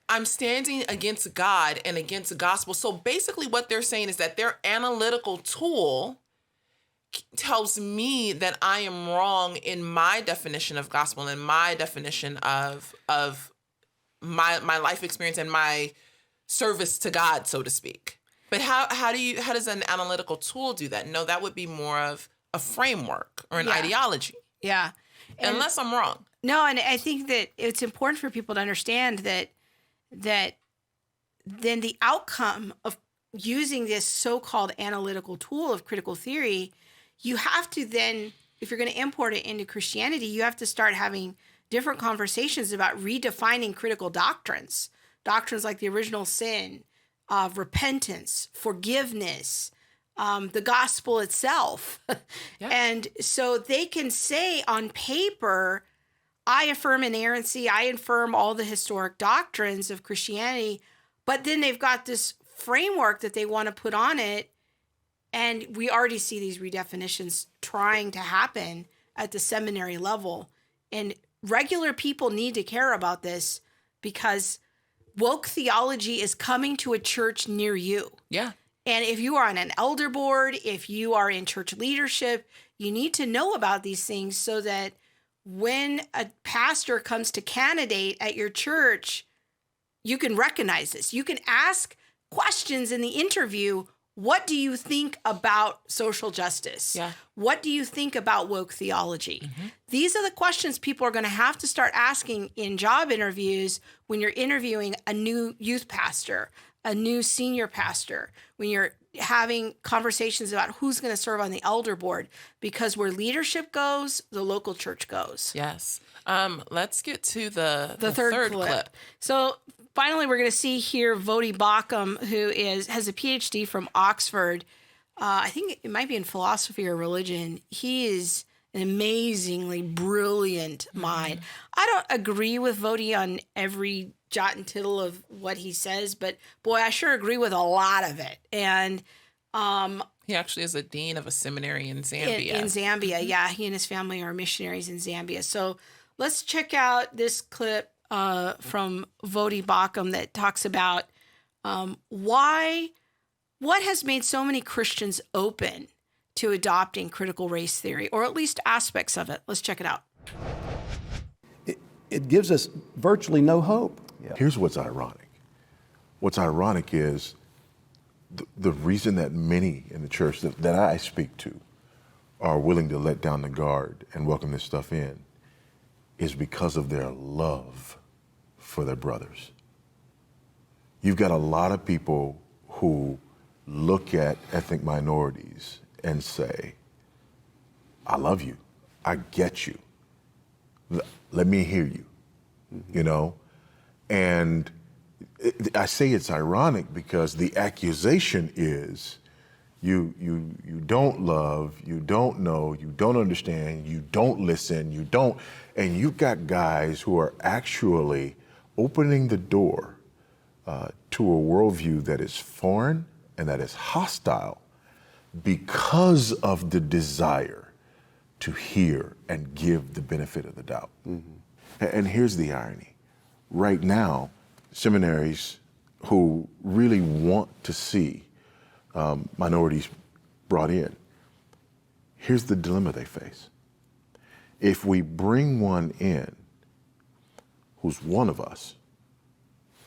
I'm standing against God and against the gospel. So basically what they're saying is that their analytical tool tells me that I am wrong in my definition of gospel and my definition of my life experience and my service to God, so to speak. But how does an analytical tool do that? No, that would be more of a framework or an ideology. Yeah. Unless I'm wrong. No, and I think that it's important for people to understand that then the outcome of using this so-called analytical tool of critical theory you have to then, if you're going to import it into Christianity, you have to start having different conversations about redefining critical doctrines. Doctrines like the original sin, repentance, forgiveness, the gospel itself. Yeah. And so they can say on paper, I affirm inerrancy, I affirm all the historic doctrines of Christianity, but then they've got this framework that they want to put on it. And we already see these redefinitions trying to happen at the seminary level. And regular people need to care about this because woke theology is coming to a church near you. Yeah. And if you are on an elder board, if you are in church leadership, you need to know about these things so that when a pastor comes to candidate at your church, you can recognize this. You can ask questions in the interview. What do you think about social justice? Yeah. What do you think about woke theology? Mm-hmm. These are the questions people are going to have to start asking in job interviews when you're interviewing a new youth pastor, a new senior pastor, when you're having conversations about who's going to serve on the elder board, because where leadership goes, the local church goes. Yes. Let's get to the third clip. So finally, we're going to see here Vodi Bakum, who has a PhD from Oxford. I think it might be in philosophy or religion. He is an amazingly brilliant mind. I don't agree with Vodi on every jot and tittle of what he says, but boy, I sure agree with a lot of it. And he actually is a dean of a seminary in Zambia. In Zambia, yeah. He and his family are missionaries in Zambia. So let's check out this clip from Vodi Bakum that talks about what has made so many Christians open to adopting critical race theory, or at least aspects of it. Let's check it out. It gives us virtually no hope. Yeah. Here's what's ironic. What's ironic is the reason that many in the church that I speak to are willing to let down the guard and welcome this stuff in is because of their love for their brothers. You've got a lot of people who look at ethnic minorities and say, I love you, I get you, let me hear you, you know? And I say it's ironic because the accusation is you don't love, you don't know, you don't understand, you don't listen, and you've got guys who are actually opening the door to a worldview that is foreign and that is hostile because of the desire to hear and give the benefit of the doubt. Mm-hmm. And here's the irony. Right now, seminaries who really want to see minorities brought in, here's the dilemma they face. If we bring one in who's one of us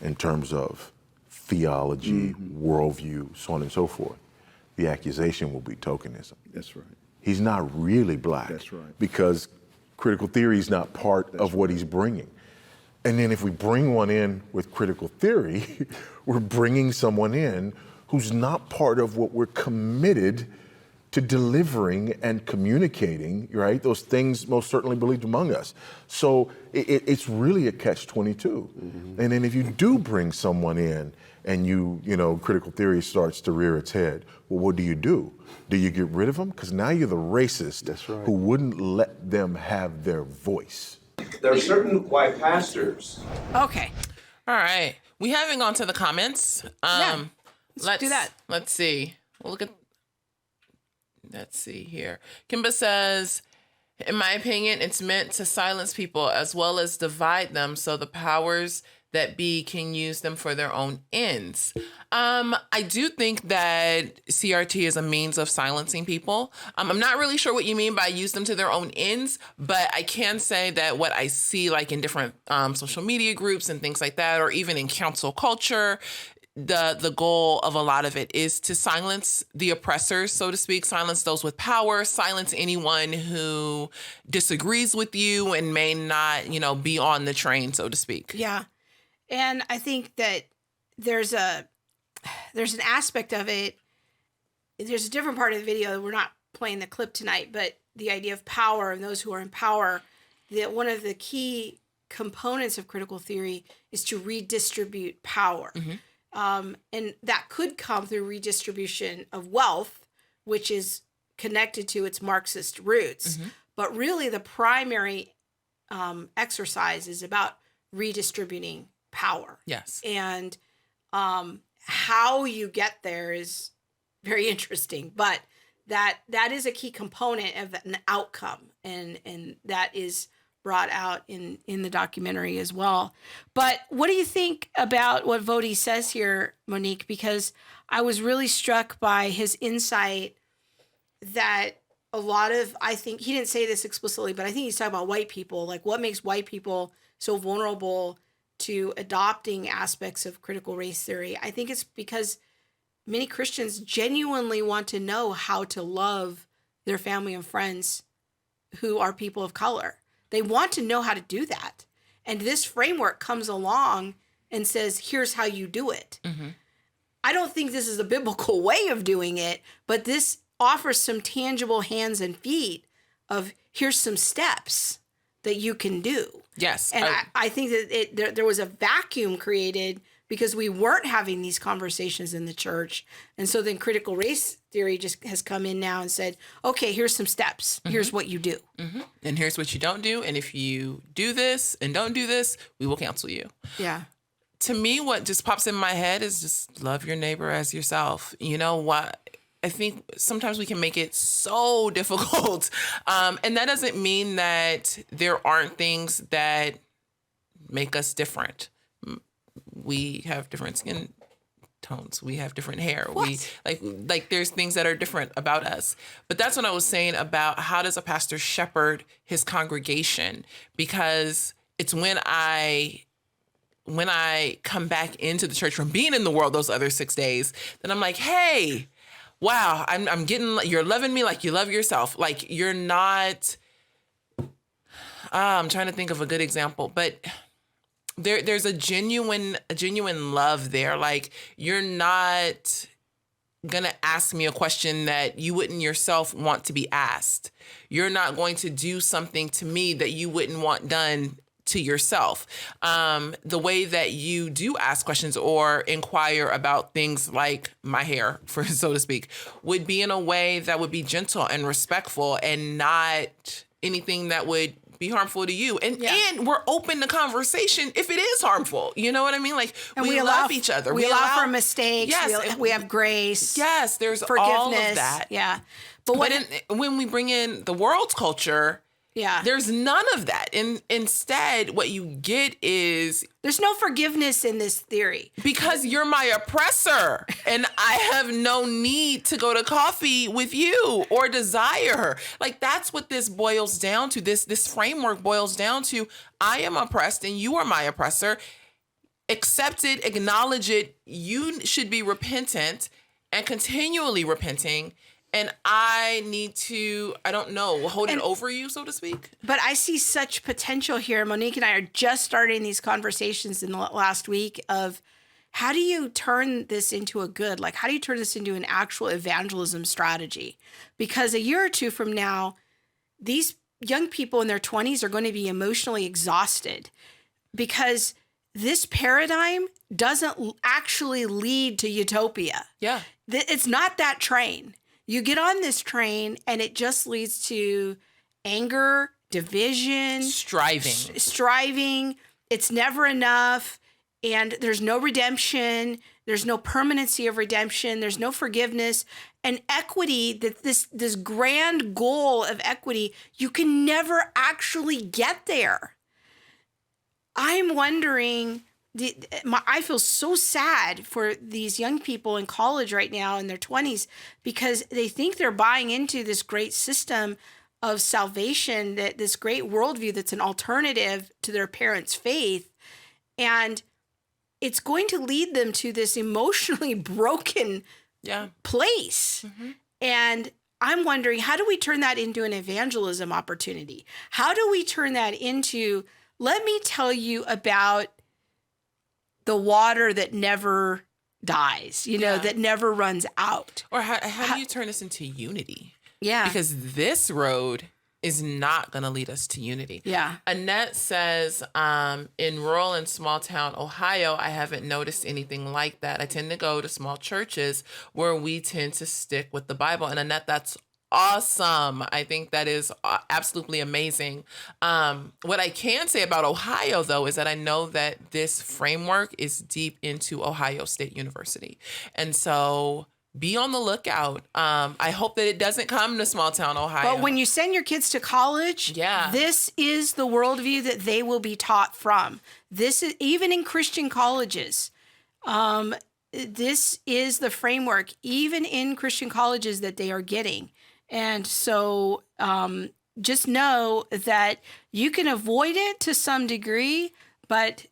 in terms of theology, worldview, so on and so forth, the accusation will be tokenism. That's right. He's not really black. That's right. Because critical theory is not part of what he's bringing. And then if we bring one in with critical theory, we're bringing someone in who's not part of what we're committed to delivering and communicating, right? Those things most certainly believed among us. So it's really a catch-22. Mm-hmm. And then if you do bring someone in and critical theory starts to rear its head, well, what do? Do you get rid of them? Because now you're the racist who wouldn't let them have their voice. There are certain white pastors. Okay. All right. We haven't gone to the comments. Let's do that. Let's see. We'll look at. Let's see here. Kimba says, in my opinion, it's meant to silence people as well as divide them so the powers that be can use them for their own ends. I do think that CRT is a means of silencing people. I'm not really sure what you mean by use them to their own ends, but I can say that what I see like in different social media groups and things like that, or even in council culture, the goal of a lot of it is to silence the oppressors, so to speak, silence those with power, silence anyone who disagrees with you and may not, be on the train, so to speak. Yeah. And I think that there's an aspect of it. There's a different part of the video that we're not playing the clip tonight, but the idea of power and those who are in power, that one of the key components of critical theory is to redistribute power. And that could come through redistribution of wealth, which is connected to its Marxist roots. But really the primary exercise is about redistributing power. Yes. And how you get there is very interesting, but that is a key component of an outcome, and that is brought out in the documentary as well. But what do you think about what Vodi says here, Monique? Because I was really struck by his insight that a lot of, I think, he didn't say this explicitly, but I think he's talking about white people, like what makes white people so vulnerable to adopting aspects of critical race theory. I think it's because many Christians genuinely want to know how to love their family and friends who are people of color. They want to know how to do that. And this framework comes along and says, here's how you do it. I don't think this is a biblical way of doing it, but this offers some tangible hands and feet of here's some steps that you can do. Yes. And I think that there was a vacuum created because we weren't having these conversations in the church. And so then critical race theory just has come in now and said, okay, here's some steps. Here's what you do. And here's what you don't do. And if you do this and don't do this, we will cancel you. Yeah. To me, what just pops in my head is just love your neighbor as yourself. You know what? I think sometimes we can make it so difficult. And that doesn't mean that there aren't things that make us different. We have different skin tones. We have different hair. We like there's things that are different about us. But that's what I was saying about how does a pastor shepherd his congregation? Because it's when I come back into the church from being in the world those other 6 days, then I'm like, hey, wow, I'm getting, you're loving me like you love yourself. Like you're not, I'm trying to think of a good example, but there's a genuine love there. Like you're not gonna ask me a question that you wouldn't yourself want to be asked. You're not going to do something to me that you wouldn't want done to yourself. The way that you do ask questions or inquire about things like my hair, for so to speak, would be in a way that would be gentle and respectful and not anything that would be harmful to you. And we're open to conversation if it is harmful. You know what I mean? Like we love each other. We allow for mistakes. Yes, we have grace. Yes, there's forgiveness. all of that. Yeah. But when we bring in the world's culture, there's none of that. And instead, what you get is there's no forgiveness in this theory. Because you're my oppressor and I have no need to go to coffee with you or desire. Like that's what this boils down to. This framework boils down to I am oppressed and you are my oppressor. Accept it, acknowledge it. You should be repentant and continually repenting. And I need to, I don't know, hold it over you, so to speak. But I see such potential here. Monique and I are just starting these conversations in the last week of how do you turn this into a good, like how do you turn this into an actual evangelism strategy? Because a year or two from now, these young people in their 20s are going to be emotionally exhausted because this paradigm doesn't actually lead to utopia. Yeah. It's not that train. You get on this train and it just leads to anger, division, striving. It's never enough. And there's no redemption. There's no permanency of redemption. There's no forgiveness. And equity, that this grand goal of equity, you can never actually get there. I'm wondering, I feel so sad for these young people in college right now in their 20s because they think they're buying into this great system of salvation, that this great worldview that's an alternative to their parents' faith. And it's going to lead them to this emotionally broken place. And I'm wondering, how do we turn that into an evangelism opportunity? How do we turn that into, let me tell you about the water that never dies, that never runs out? Or how do you turn this into unity? Yeah. Because this road is not going to lead us to unity. Yeah. Annette says, in rural and small town Ohio, I haven't noticed anything like that. I tend to go to small churches where we tend to stick with the Bible. And Annette, that's awesome. I think that is absolutely amazing. What I can say about Ohio, though, is that I know that this framework is deep into Ohio State University. And so be on the lookout. I hope that it doesn't come to small town Ohio. But when you send your kids to college, this is the worldview that they will be taught from. This is even in Christian colleges. This is the framework, even in Christian colleges, that they are getting. And so just know that you can avoid it to some degree, but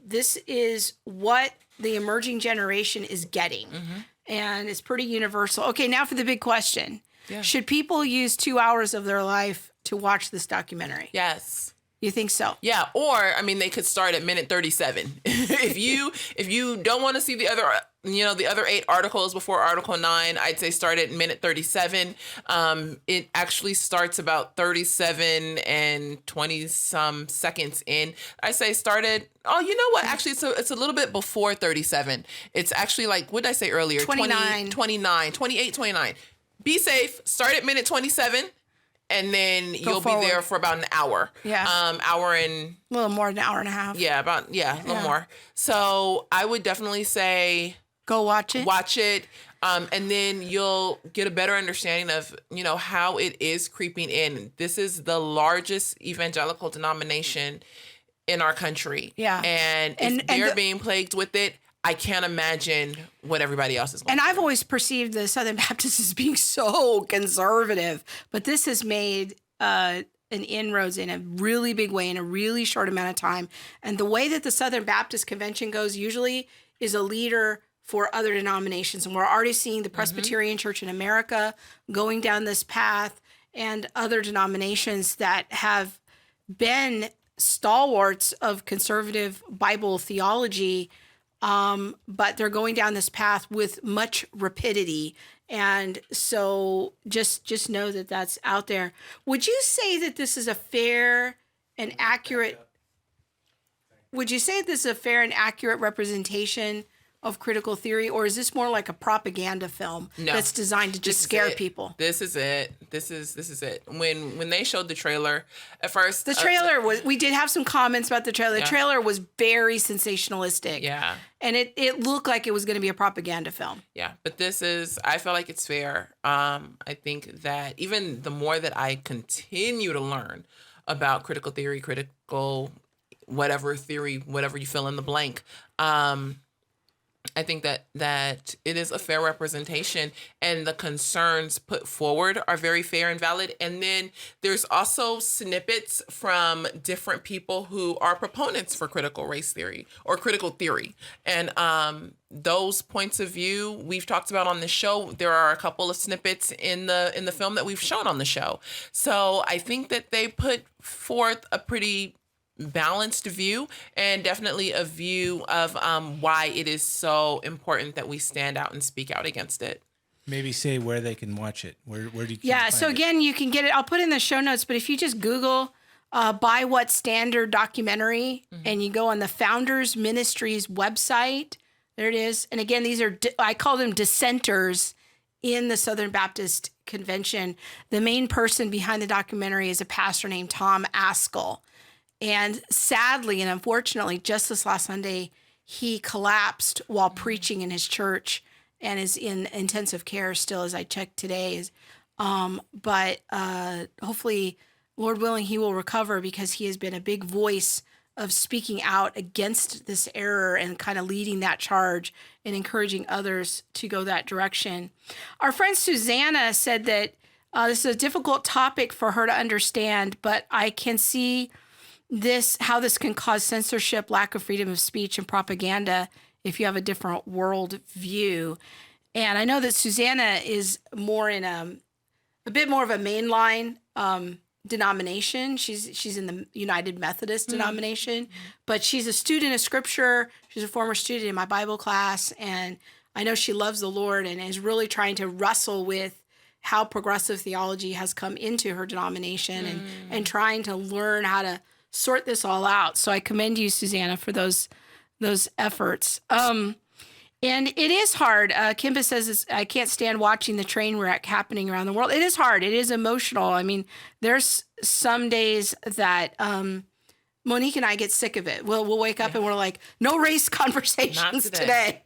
this is what the emerging generation is getting. Mm-hmm. And it's pretty universal. Okay, now for the big question. Yeah. Should people use 2 hours of their life to watch this documentary? Yes. You think so? Yeah, or I mean, they could start at minute 37. if you don't want to see the other 8 articles before Article 9, I'd say start at minute 37. It actually starts about 37 and 20 some seconds in. I say start at, oh, you know what? Actually, it's a little bit before 37. It's actually like, what did I say earlier? 29. 28, 29. Be safe. Start at minute 27. And then you'll forward. be there for about an hour. Yeah. Hour and... A little more than an hour and a half. Yeah, a little more. So I would definitely say... Go watch it. Watch it. And then you'll get a better understanding of, how it is creeping in. This is the largest evangelical denomination in our country. Yeah. And if they're being plagued with it, I can't imagine what everybody else is going And through. I've always perceived the Southern Baptists as being so conservative, but this has made an inroads in a really big way in a really short amount of time. And the way that the Southern Baptist Convention goes usually is a leader for other denominations. And we're already seeing the Presbyterian Church in America going down this path, and other denominations that have been stalwarts of conservative Bible theology, but they're going down this path with much rapidity. And so just know that that's out there. Would you say that this is a fair and accurate representation of critical theory, or is this more like a propaganda film that's designed to just scare people? This is it. This is it. When they showed the trailer, at first... The trailer we did have some comments about the trailer. The trailer was very sensationalistic. Yeah. And it looked like it was going to be a propaganda film. Yeah, but I feel like it's fair. I think that even the more that I continue to learn about critical theory, whatever theory, whatever you fill in the blank, I think that it is a fair representation, and the concerns put forward are very fair and valid. And then there's also snippets from different people who are proponents for critical race theory or critical theory. And those points of view we've talked about on the show. There are a couple of snippets in the film that we've shown on the show. So I think that they put forth a pretty balanced view, and definitely a view of why it is so important that we stand out and speak out against it. Maybe say where they can watch it. Where do you so again, you can get it. I'll put it in the show notes, but if you just Google By What Standard documentary, and you go on the Founders Ministries website, there it is. And again, these are, I call them dissenters in the Southern Baptist Convention. The main person behind the documentary is a pastor named Tom Askell. And sadly and unfortunately, just this last Sunday, he collapsed while preaching in his church and is in intensive care still, as I checked today. But hopefully, Lord willing, he will recover, because he has been a big voice of speaking out against this error and kind of leading that charge and encouraging others to go that direction. Our friend Susanna said that this is a difficult topic for her to understand, but I can see how this can cause censorship, lack of freedom of speech, and propaganda if you have a different world view. And I know that Susanna is more in a bit more of a mainline denomination. She's in the United Methodist denomination, but she's a student of Scripture. She's a former student in my Bible class, and I know she loves the Lord and is really trying to wrestle with how progressive theology has come into her denomination and trying to learn how to sort this all out. So I commend you, Susanna, for those efforts. And it is hard. Kimba says, I can't stand watching the train wreck happening around the world. It is hard. It is emotional. I mean, there's some days that Monique and I get sick of it. We'll wake up and we're like, no race conversations today.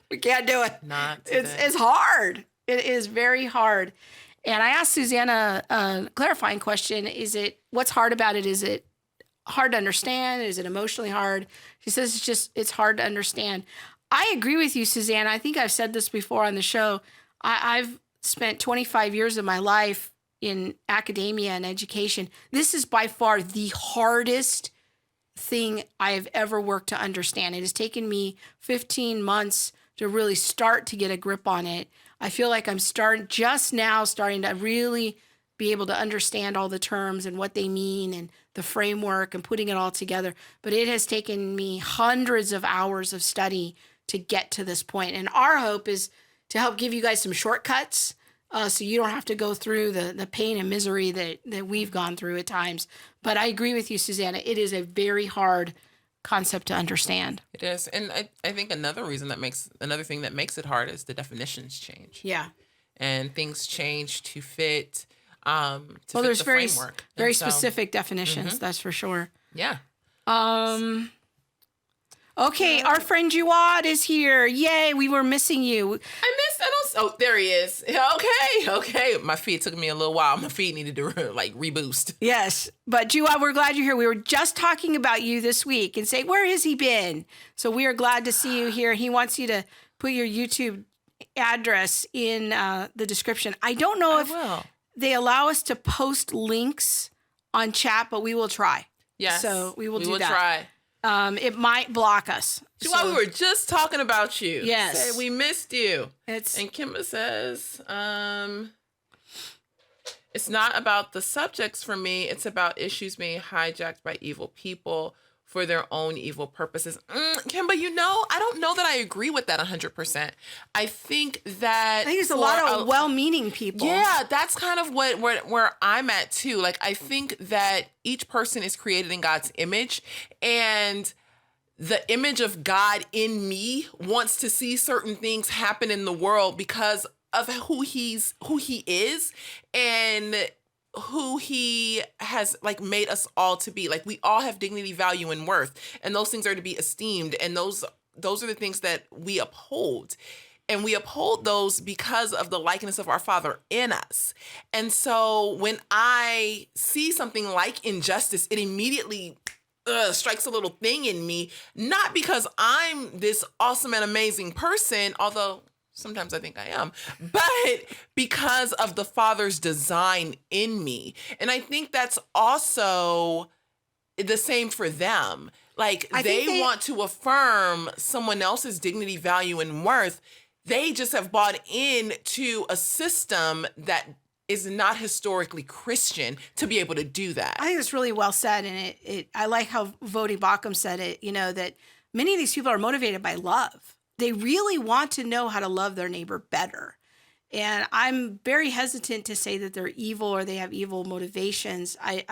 We can't do it. Not today. It's hard. It is very hard. And I asked Susanna a clarifying question. What's hard about it? Is it hard to understand? Is it emotionally hard? She says it's hard to understand. I agree with you, Susanna. I think I've said this before on the show. I've spent 25 years of my life in academia and education. This is by far the hardest thing I have ever worked to understand. It has taken me 15 months to really start to get a grip on it. I feel like I'm starting to really be able to understand all the terms and what they mean and the framework and putting it all together. But it has taken me hundreds of hours of study to get to this point. And our hope is to help give you guys some shortcuts so you don't have to go through the pain and misery that we've gone through at times. But I agree with you, Susanna. It is a very hard concept to understand. It is. And I think another thing that makes it hard is the definitions change. Yeah. And things change to fit there's the very framework. Very specific definitions, that's for sure. Yeah. Okay, our friend Juad is here. Yay, we were missing you. There he is. Okay. My feet took me a little while. My feet needed to reboost. Yes, but Juad, we're glad you're here. We were just talking about you this week and say, where has he been? So we are glad to see you here. He wants you to put your YouTube address in the description. I don't know if they allow us to post links on chat, but we will try. Yes. So we will do that. Try. It might block us. We were just talking about you. Yes. We missed you. And Kimba says, it's not about the subjects for me. It's about issues being hijacked by evil people for their own evil purposes. Kimba, I don't know that I agree with that 100%. I think there's a lot of well-meaning people. Yeah, that's kind of where I'm at too. Like, I think that each person is created in God's image, and the image of God in me wants to see certain things happen in the world because of who he is and who he has made us all to be. Like, we all have dignity, value, and worth, and those things are to be esteemed, and those are the things that we uphold. And we uphold those because of the likeness of our Father in us. And so when I see something like injustice, it immediately strikes a little thing in me, not because I'm this awesome and amazing person, although sometimes I think I am, but because of the Father's design in me. And I think that's also the same for them. Like, they want to affirm someone else's dignity, value, and worth. They just have bought into a system that is not historically Christian to be able to do that. I think it's really well said. And I like how Vodi Bakum said it, that many of these people are motivated by love. They really want to know how to love their neighbor better. And I'm very hesitant to say that they're evil or they have evil motivations. I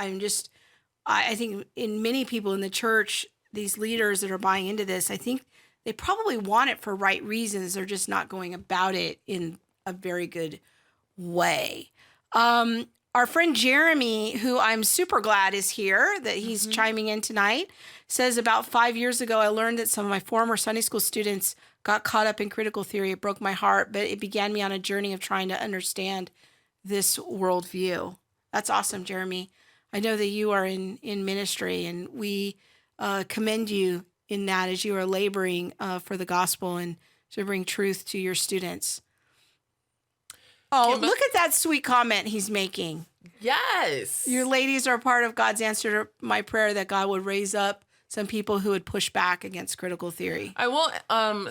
think in many people in the church, these leaders that are buying into this, I think they probably want it for right reasons. They're just not going about it in a very good way. Our friend Jeremy, who I'm super glad is here, that he's chiming in tonight, says about 5 years ago, I learned that some of my former Sunday school students got caught up in critical theory. It broke my heart, but it began me on a journey of trying to understand this worldview. That's awesome, Jeremy. I know that you are in ministry, and we commend you in that as you are laboring for the gospel and to bring truth to your students. Oh, look at that sweet comment he's making. Yes. Your ladies are part of God's answer to my prayer that God would raise up some people who would push back against critical theory. I will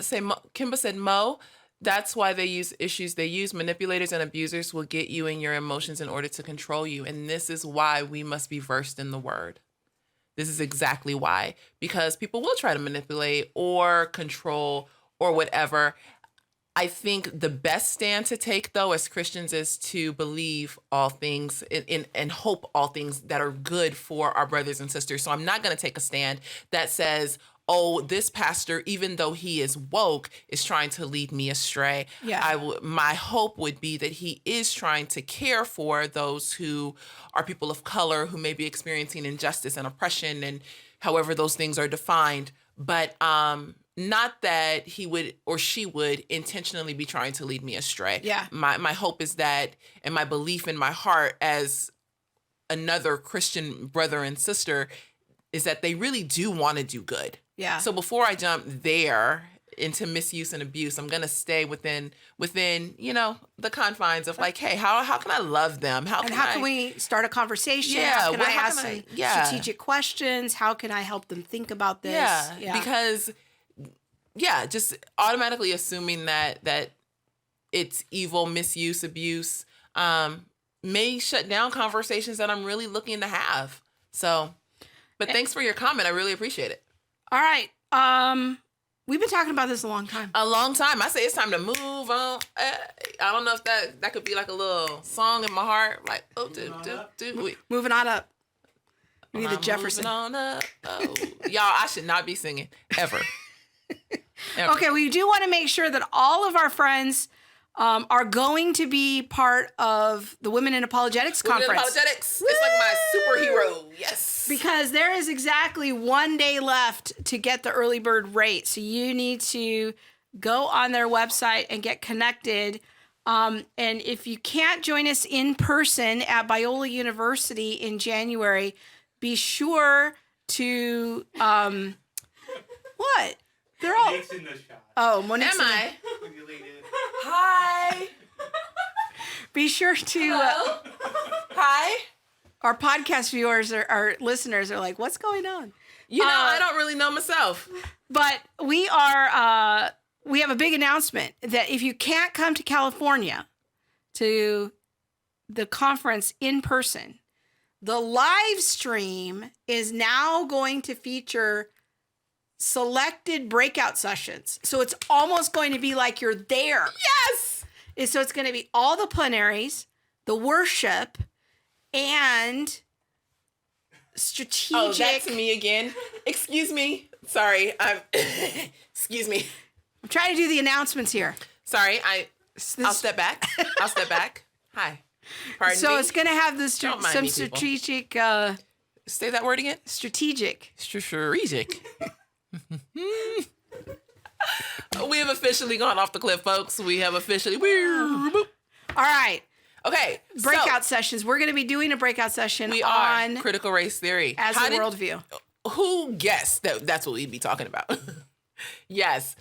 say, Kimba said, Mo, that's why they use issues. They use manipulators and abusers will get you in your emotions in order to control you. And this is why we must be versed in the word. This is exactly why. Because people will try to manipulate or control or whatever. I think the best stand to take, though, as Christians is to believe all things and hope all things that are good for our brothers and sisters. So I'm not going to take a stand that says, oh, this pastor, even though he is woke, is trying to lead me astray. Yeah. My hope would be that he is trying to care for those who are people of color who may be experiencing injustice and oppression and however those things are defined. But not that he would or she would intentionally be trying to lead me astray. Yeah. My hope is that, and my belief in my heart as another Christian brother and sister, is that they really do want to do good. Yeah. So before I jump there into misuse and abuse, I'm gonna stay within the confines of like, hey, how can I love them? How can we start a conversation? Yeah, How can I how ask can I- some yeah. strategic questions? How can I help them think about this? Yeah, because just automatically assuming that it's evil, misuse, abuse, may shut down conversations that I'm really looking to have. So, but thanks for your comment. I really appreciate it. All right. We've been talking about this a long time. A long time. I say it's time to move on. I don't know if that could be like a little song in my heart. Like, Moving on up. We need the I'm Jefferson. moving on up. Oh. Y'all, I should not be singing ever. Ever. Okay, we do want to make sure that all of our friends are going to be part of the Women in Apologetics Conference. Women in Apologetics. It's like my superhero. Yes. Because there is exactly 1 day left to get the early bird rate. So you need to go on their website and get connected. And if you can't join us in person at Biola University in January, be sure to what? They're all Monique's in the shot. Oh, Monique's Am I? Hi. Be sure to Hi. our podcast viewers or our listeners are like, what's going on? I don't really know myself. But we are we have a big announcement that if you can't come to California to the conference in person, the live stream is now going to feature selected breakout sessions. So it's almost going to be like you're there. Yes. And so it's going to be all the plenaries, the worship, and strategic. Oh, that's me again. Excuse me. Sorry. Excuse me. I'm trying to do the announcements here. Sorry. I'll step back. I'll step back. Hi. Pardon So me. it's going to have the Don't mind some me, people. strategic. Say that word again. Strategic. Strategic. We have officially gone off the cliff, folks. We have officially. All right. Okay. Breakout sessions. We're going to be doing a breakout session We are on critical race theory as a worldview. Who guessed that's what we'd be talking about? Yes.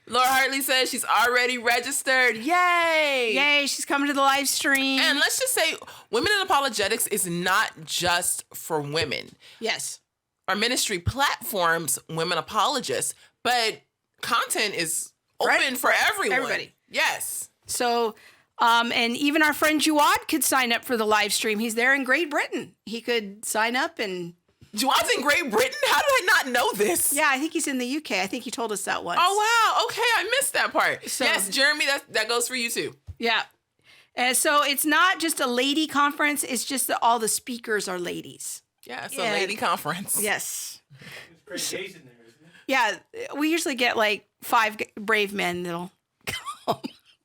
Laura Hartley says she's already registered. Yay! Yay, she's coming to the live stream. And let's just say Women in Apologetics is not just for women. Yes. Our ministry platforms women apologists, but content is open for everyone. Everybody. Yes. So, and even our friend Juad could sign up for the live stream. He's there in Great Britain. He could sign up and... Juad's in Great Britain? How did I not know this? Yeah, I think he's in the UK. I think he told us that once. Oh, wow. Okay, I missed that part. So- yes, Jeremy, that goes for you too. Yeah. And so it's not just a lady conference. It's just that all the speakers are ladies. Yeah, it's a Yeah. lady conference. Yes. There's great days in there, isn't it? Yeah, we usually get like 5 brave men that'll come.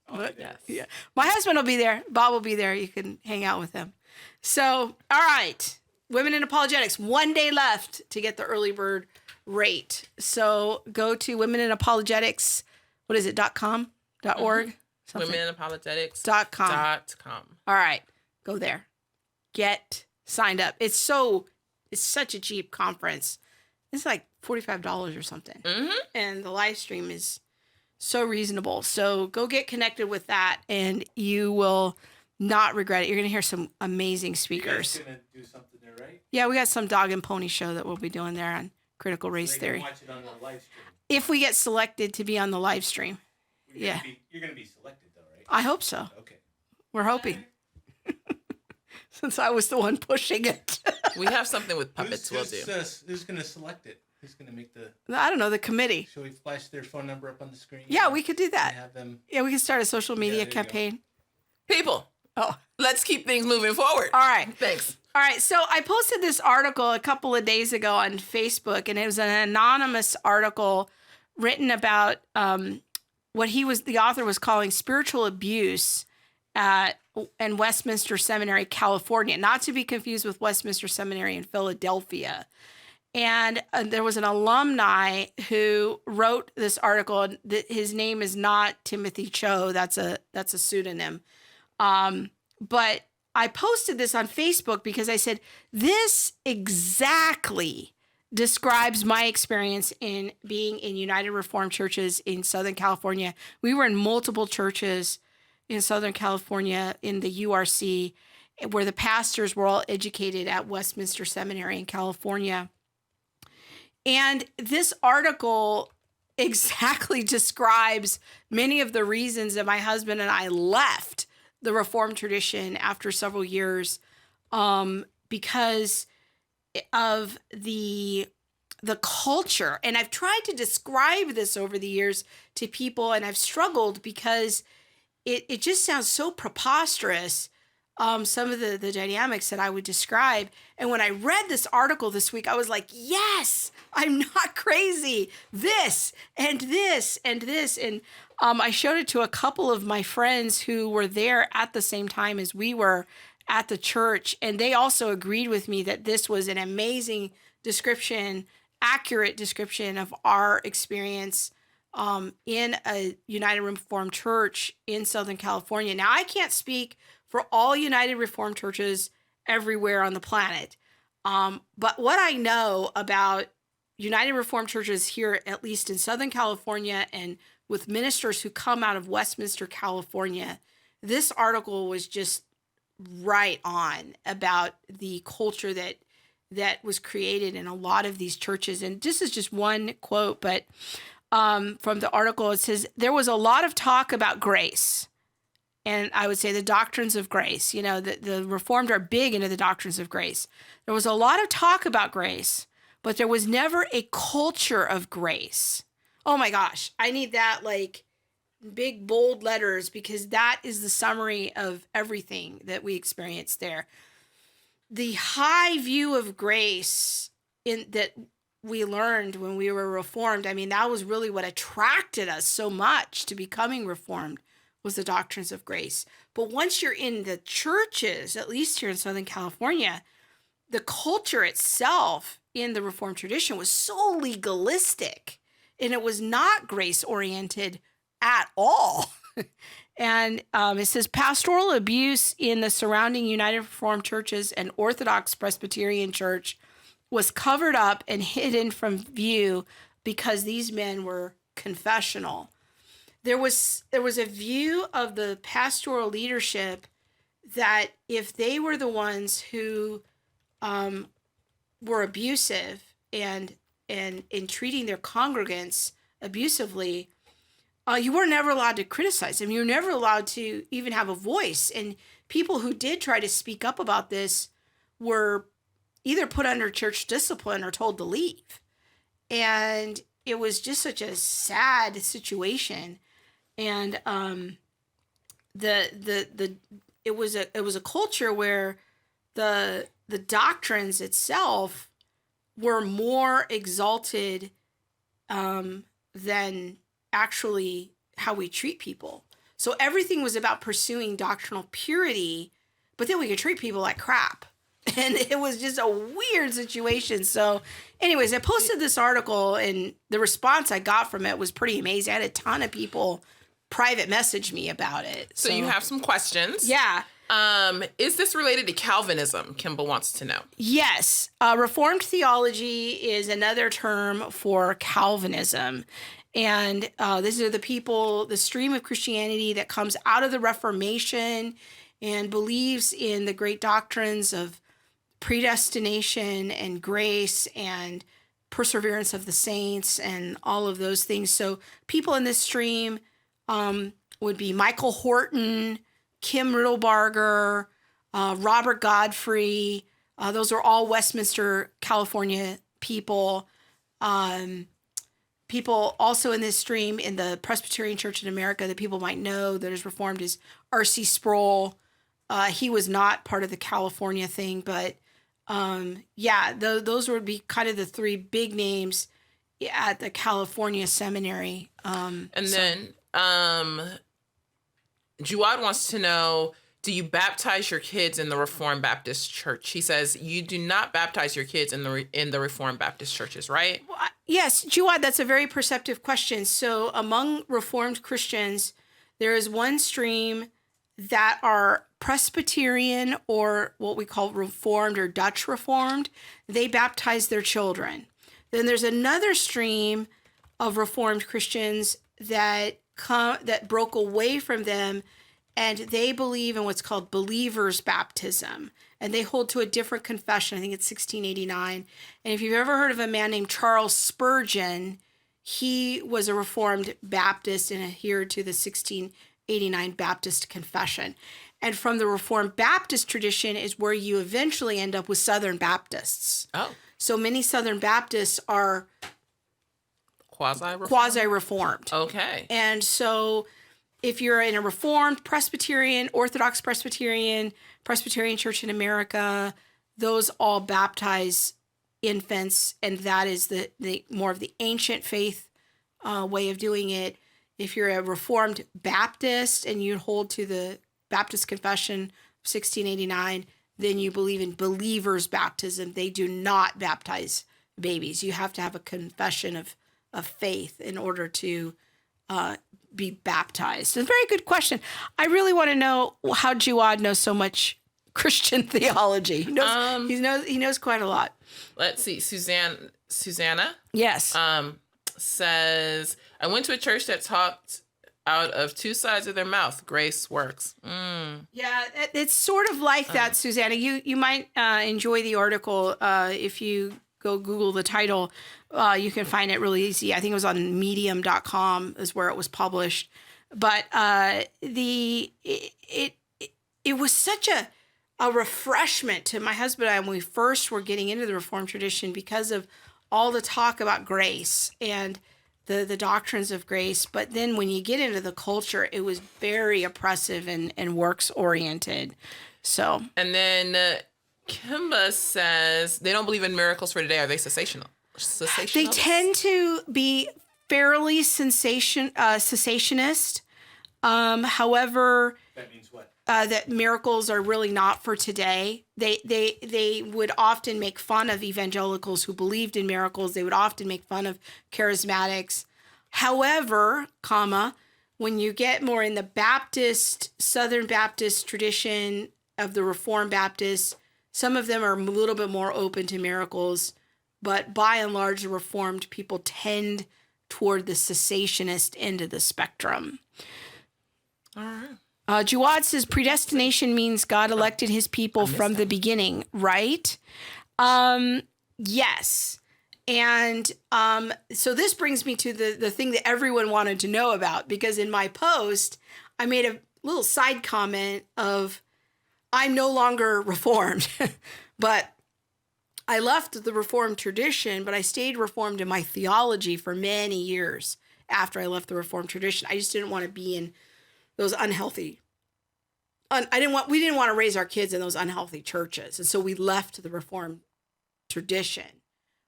But, yes. yeah. My husband will be there. Bob will be there. You can hang out with him. So, all right. Women in Apologetics. 1 day left to get the early bird rate. So go to Women in Apologetics. What is it? .com? .org? Something. WomenInApologetics.com. .com. All right. Go there. Get signed up. It's such a cheap conference. It's like $45 or something. Mm-hmm. And the live stream is so reasonable. So go get connected with that and you will not regret it. You're going to hear some amazing speakers. You guys gonna do something there, right? Yeah, we got some dog and pony show that we'll be doing there on critical race They can theory. watch it on the live stream. If we get selected to be on the live stream. Yeah. You're gonna be selected though, right? I hope so. Okay. We're hoping. Since I was the one pushing it. We have something with puppets we'll do. Who's gonna select it? Who's gonna make the? I don't know, the committee. Shall we flash their phone number up on the screen? Yeah, we could do And that. have them. Yeah, we could start a social media there you go. campaign. People, Oh, let's keep things moving forward. all right. Thanks. All right, so I posted this article a couple of days ago on Facebook, and it was an anonymous article written about what the author was calling spiritual abuse in Westminster Seminary, California, not to be confused with Westminster Seminary in Philadelphia. And there was an alumni who wrote this article. And his name is not Timothy Cho. That's a pseudonym. But I posted this on Facebook because I said, this exactly describes my experience in being in United Reformed churches in Southern California. We were in multiple churches in Southern California in the URC, where the pastors were all educated at Westminster Seminary in California. And this article exactly describes many of the reasons that my husband and I left the Reformed tradition after several years, because of the culture. And I've tried to describe this over the years to people, and I've struggled because it just sounds so preposterous, some of the dynamics that I would describe. And when I read this article this week, I was like, yes, I'm not crazy. This and this and this. And I showed it to a couple of my friends who were there at the same time as we were at the church. And they also agreed with me that this was an amazing description, accurate description of our experience in a United Reformed church in Southern California. Now, I can't speak for all United Reformed churches everywhere on the planet. But what I know about United Reformed churches here, at least in Southern California, and with ministers who come out of Westminster, California, this article was just right on about the culture that was created in a lot of these churches. And this is just one quote, but from the article, it says, there was a lot of talk about grace. And I would say the doctrines of grace. You know, the Reformed are big into the doctrines of grace. There was a lot of talk about grace, but there was never a culture of grace. Oh my gosh, I need that like big bold letters, because that is the summary of everything that we experienced there. The high view of grace that we learned when we were Reformed, I mean, that was really what attracted us so much to becoming Reformed, was the doctrines of grace. But once you're in the churches, at least here in Southern California, the culture itself in the Reformed tradition was so legalistic, and it was not grace-oriented at all. And it says, pastoral abuse in the surrounding United Reformed churches and Orthodox Presbyterian Church was covered up and hidden from view because these men were confessional. There was a view of the pastoral leadership that if they were the ones who were abusive and in treating their congregants abusively, you were never allowed to criticize them. You were never allowed to even have a voice. And people who did try to speak up about this were either put under church discipline or told to leave. And it was just such a sad situation. And it was a culture where the doctrines itself were more exalted than actually how we treat people. So everything was about pursuing doctrinal purity, but then we could treat people like crap. And it was just a weird situation. So anyways, I posted this article, and the response I got from it was pretty amazing. I had a ton of people private message me about it. So you have some questions. Yeah. Is this related to Calvinism? Kimball wants to know. Yes. Reformed theology is another term for Calvinism. And these are the people, the stream of Christianity that comes out of the Reformation and believes in the great doctrines of predestination and grace and perseverance of the saints and all of those things. So people in this stream would be Michael Horton, Kim Riddlebarger, Robert Godfrey. Those are all Westminster, California people. People also in this stream in the Presbyterian Church in America that people might know that is Reformed is R.C. Sproul. He was not part of the California thing, but those would be kind of the three big names at the California seminary. Then Juad wants to know, do you baptize your kids in the Reformed Baptist Church? He says you do not baptize your kids in the Reformed Baptist churches, right? Yes, Juad, that's a very perceptive question. So among Reformed Christians, there is one stream that are Presbyterian or what we call Reformed or Dutch Reformed. They baptize their children. Then there's another stream of Reformed Christians that broke away from them, and they believe in what's called believers' baptism. And they hold to a different confession. I think it's 1689. And if you've ever heard of a man named Charles Spurgeon, he was a Reformed Baptist and adhered to the 1689 Baptist Confession. And from the Reformed Baptist tradition is where you eventually end up with Southern Baptists. Oh. So many Southern Baptists are quasi-reformed. Okay. And so if you're in a Reformed, Presbyterian, Orthodox Presbyterian, Presbyterian Church in America, those all baptize infants, and that is the more of the ancient faith way of doing it. If you're a Reformed Baptist and you hold to the Baptist Confession of 1689, then you believe in believers' baptism. They do not baptize babies. You have to have a confession of faith in order to be baptized. So, very good question. I really want to know how Juad knows so much Christian theology. He knows quite a lot. Let's see. Susanna. Yes. Says, I went to a church that talked out of two sides of their mouth. Grace works. Yeah, it's sort of like that, Susanna. You might enjoy the article if you go Google the title. You can find it really easy. I think it was on medium.com is where it was published. But it was such a refreshment to my husband and I when we first were getting into the Reformed tradition because of all the talk about grace and the doctrines of grace. But then when you get into the culture, it was very oppressive and works oriented. So. And then Kimba says they don't believe in miracles for today. Are they cessational? They tend to be fairly cessationist. However, That means what? That miracles are really not for today. They would often make fun of evangelicals who believed in miracles. They would often make fun of charismatics. However, when you get more in the Southern Baptist tradition of the Reformed Baptists, some of them are a little bit more open to miracles. But by and large, the Reformed people tend toward the cessationist end of the spectrum. All right. Juad says predestination means God elected his people from the beginning, right? Yes. And so this brings me to the thing that everyone wanted to know about, because in my post, I made a little side comment of I'm no longer Reformed, but I left the Reformed tradition, but I stayed Reformed in my theology for many years after I left the Reformed tradition. I just didn't want to be in those unhealthy. We didn't want to raise our kids in those unhealthy churches, and so we left the Reformed tradition.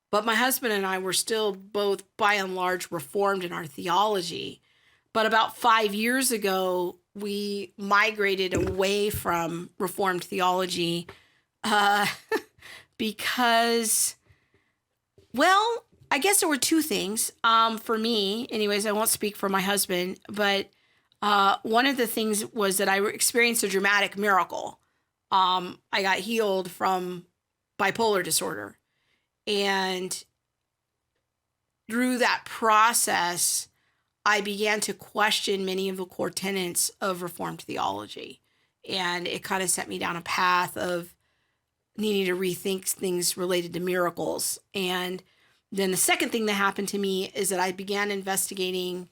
But my husband and I were still both, by and large, Reformed in our theology. But about 5 years ago, we migrated away from Reformed theology because, well, I guess there were two things. For me, anyways, I won't speak for my husband, but one of the things was that I experienced a dramatic miracle. I got healed from bipolar disorder. And through that process, I began to question many of the core tenets of Reformed theology. And it kind of set me down a path of needing to rethink things related to miracles. And then the second thing that happened to me is that I began investigating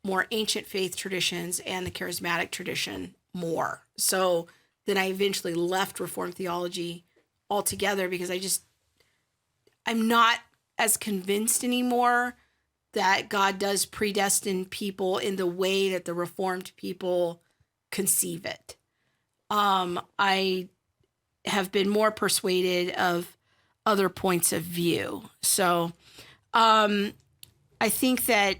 more ancient faith traditions and the charismatic tradition more. So then I eventually left Reformed theology altogether because I'm not as convinced anymore that God does predestine people in the way that the Reformed people conceive it. I have been more persuaded of other points of view. So I think that,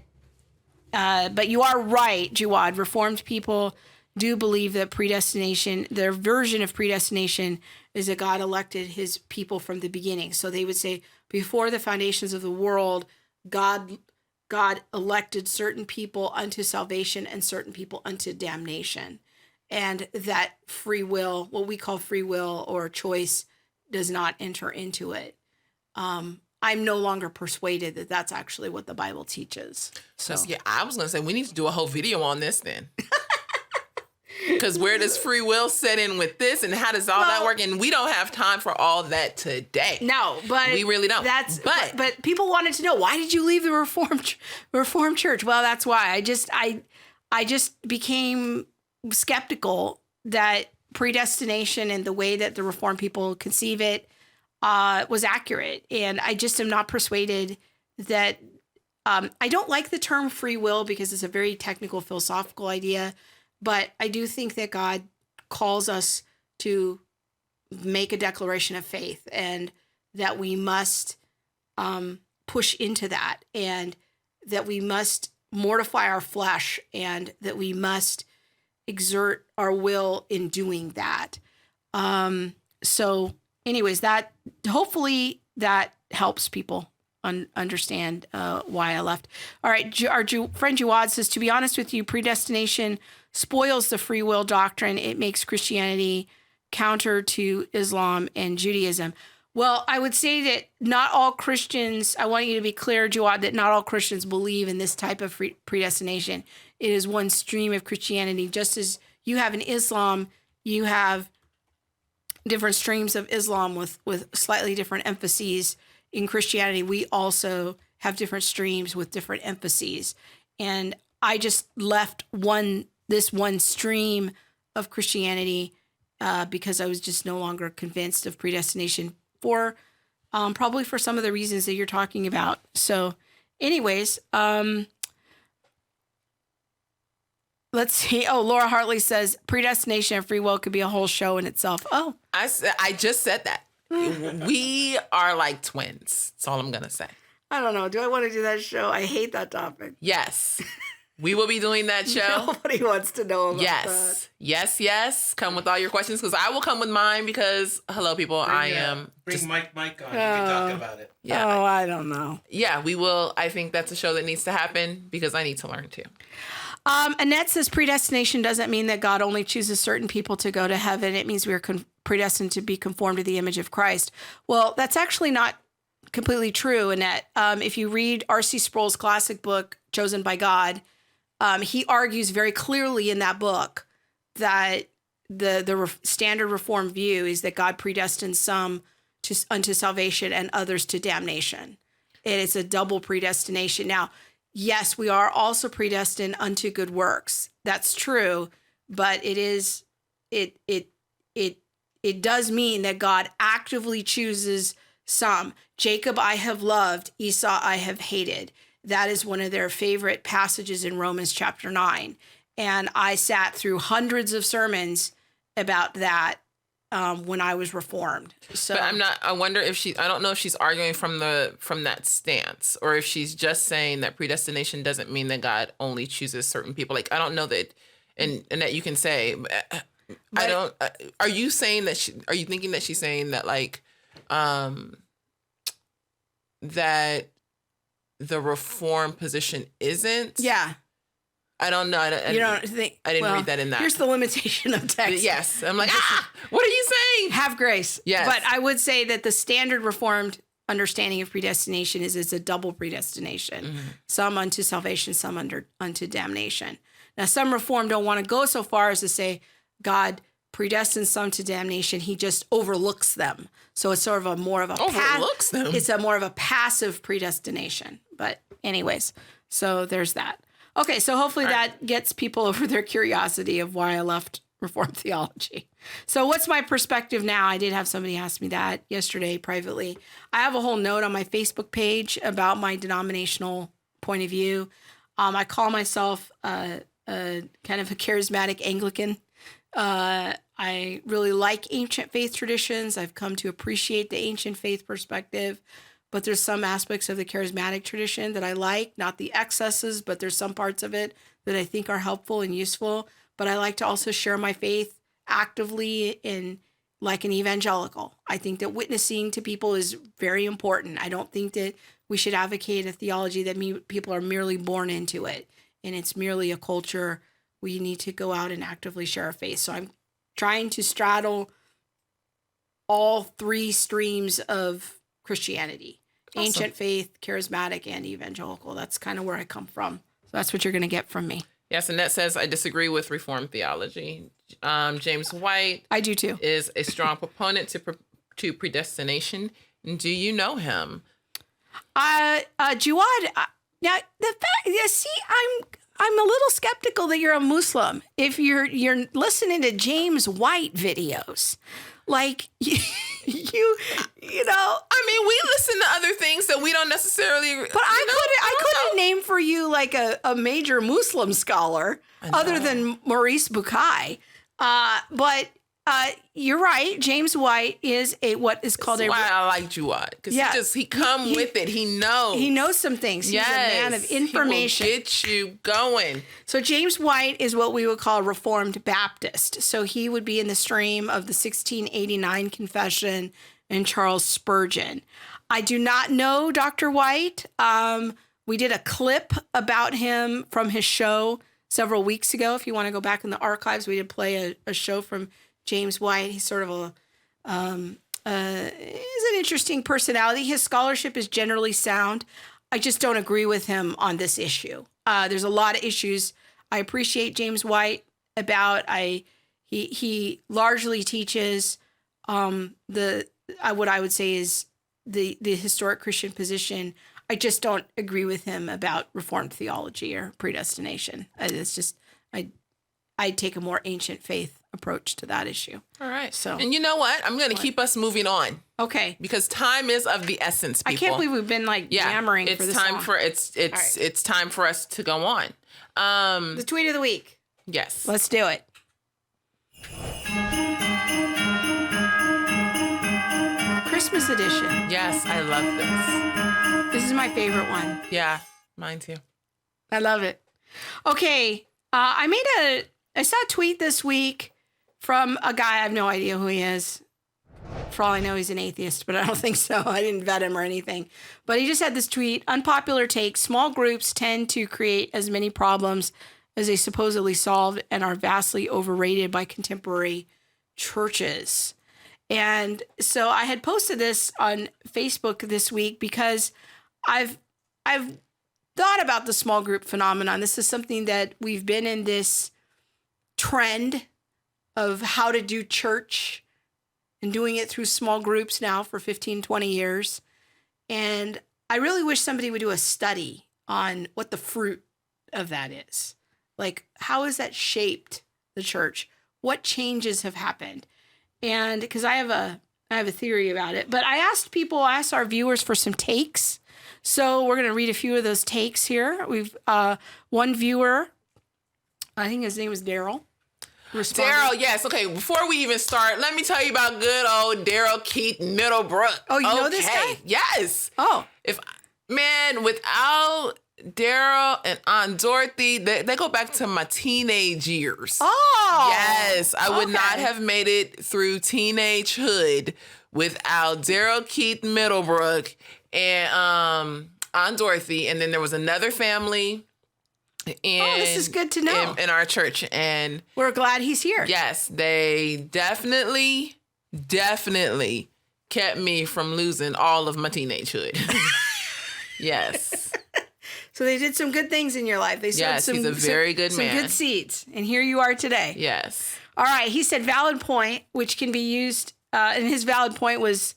but you are right, Jawad, Reformed people do believe that predestination, their version of predestination is that God elected his people from the beginning. So they would say before the foundations of the world, God elected certain people unto salvation and certain people unto damnation. And that free will, what we call free will or choice, does not enter into it. I'm no longer persuaded that that's actually what the Bible teaches. So yeah, I was going to say we need to do a whole video on this then. Because where does free will set in with this, and how does all that work? And we don't have time for all that today. No, but we really don't. But people wanted to know, why did you leave the Reformed Church? Well, that's why I just became skeptical that predestination and the way that the Reformed people conceive it was accurate, and I just am not persuaded that. I don't like the term free will because it's a very technical, philosophical idea. But I do think that God calls us to make a declaration of faith, and that we must push into that, and that we must mortify our flesh, and that we must exert our will in doing that. So anyways, that hopefully that helps people understand why I left. All right, our friend Jawad says, to be honest with you, predestination spoils the free will doctrine. It makes Christianity counter to Islam and Judaism. Well, I would say that not all Christians, I want you to be clear, Jawad, that not all Christians believe in this type of predestination. It is one stream of Christianity. Just as you have in Islam, you have different streams of Islam with slightly different emphases. In Christianity, we also have different streams with different emphases. And I just left this one stream of Christianity because I was just no longer convinced of predestination for probably for some of the reasons that you're talking about. So anyways, let's see. Oh, Laura Hartley says predestination and free will could be a whole show in itself. Oh, I just said that. We are like twins. That's all I'm going to say. I don't know. Do I want to do that show? I hate that topic. Yes. We will be doing that show. Nobody wants to know about that. Yes. Come with all your questions, because I will come with mine, because, hello, people, Bring Mike on. You can talk about it. Yeah. Oh, I don't know. Yeah, we will. I think that's a show that needs to happen, because I need to learn too. Annette says predestination doesn't mean that God only chooses certain people to go to heaven. It means we are predestined to be conformed to the image of Christ. Well, that's actually not completely true, Annette. If you read R.C. Sproul's classic book, Chosen by God, he argues very clearly in that book that the standard Reformed view is that God predestines some unto salvation and others to damnation. And it's a double predestination. Now, yes, we are also predestined unto good works. That's true, but it does mean that God actively chooses some. Jacob I have loved, Esau I have hated. That is one of their favorite passages in Romans chapter 9. And I sat through hundreds of sermons about that when I was Reformed. So, but I wonder if I don't know if she's arguing from that stance, or if she's just saying that predestination doesn't mean that God only chooses certain people. Like, I don't know that, and that you can say, I don't, are you saying that are you thinking that she's saying that, like, that the Reform position isn't? Yeah. I don't know. I didn't read that in that. Here's the limitation of text. Yes. I'm like, what are you saying? Have grace. Yes. But I would say that the standard Reformed understanding of predestination is it's a double predestination. Mm-hmm. Some unto salvation, some unto damnation. Now, some Reformed don't want to go so far as to say God predestines some to damnation. He just overlooks them. So it's sort of more of a passive predestination. But anyways, so there's that. Okay, so hopefully that gets people over their curiosity of why I left Reformed theology. So what's my perspective now? I did have somebody ask me that yesterday privately. I have a whole note on my Facebook page about my denominational point of view. I call myself a kind of a charismatic Anglican. I really like ancient faith traditions. I've come to appreciate the ancient faith perspective, but there's some aspects of the charismatic tradition that I like, not the excesses, but there's some parts of it that I think are helpful and useful. But I like to also share my faith actively in like an evangelical. I think that witnessing to people is very important. I don't think that we should advocate a theology that people are merely born into it and it's merely a culture. We need to go out and actively share our faith. So I'm trying to straddle all three streams of Christianity: ancient faith, charismatic, and evangelical. That's kind of where I come from. So that's what you're going to get from me. Yes, Annette says, I disagree with Reformed theology. James White. I do too. Is a strong proponent to predestination. Do you know him? Jawad, now the fact, see, I'm a little skeptical that you're a Muslim if you're listening to James White videos. Like you know, I mean, we listen to other things that we don't necessarily. But I couldn't name for you like a major Muslim scholar other than Maurice Bukai. But you're right. James White is what is called That's why I like Jawad, because he come with it. He knows some things. He's a man of information. He will get you going. So James White is what we would call Reformed Baptist. So he would be in the stream of the 1689 Confession and Charles Spurgeon. I do not know Dr. White. We did a clip about him from his show several weeks ago. If you want to go back in the archives, we did play a show from James White. He's sort of he's an interesting personality. His scholarship is generally sound. I just don't agree with him on this issue. There's a lot of issues I appreciate James White about. He largely teaches what I would say is the historic Christian position. I just don't agree with him about Reformed theology or predestination. It's just I take a more ancient faith approach to that issue. All right. So, and you know what? I'm going to keep us moving on. Okay. Because time is of the essence, people. I can't believe we've been yammering for this long. It's time for us to go on. The tweet of the week. Yes. Let's do it. Christmas edition. Yes, I love this. This is my favorite one. Yeah, mine too. I love it. Okay. I saw a tweet this week from a guy. I have no idea who he is. For all I know, he's an atheist, but I don't think so. I didn't vet him or anything. But he just had this tweet: unpopular take, small groups tend to create as many problems as they supposedly solve and are vastly overrated by contemporary churches. And so I had posted this on Facebook this week because I've thought about the small group phenomenon. This is something that we've been in this trend of how to do church and doing it through small groups now for 15, 20 years. And I really wish somebody would do a study on what the fruit of that is. Like, how has that shaped the church? What changes have happened? And because I have a theory about it, but I asked our viewers for some takes. So we're going to read a few of those takes here. We've one viewer, I think his name was Daryl. Daryl, yes. Okay, before we even start, let me tell you about good old Daryl Keaton Middlebrook. Oh, you know this guy? Yes. Oh. Without Daryl and Aunt Dorothy, they go back to my teenage years. Oh. Yes. I would not have made it through teenagehood without Daryl Keaton Middlebrook and Aunt Dorothy. And then there was another family. This is good to know. In our church. And we're glad he's here. Yes, they definitely kept me from losing all of my teenagehood. Yes. So they did some good things in your life. They sowed he's a very good man. Some good seeds. And here you are today. Yes. All right. He said valid point, which can be used. And his valid point was,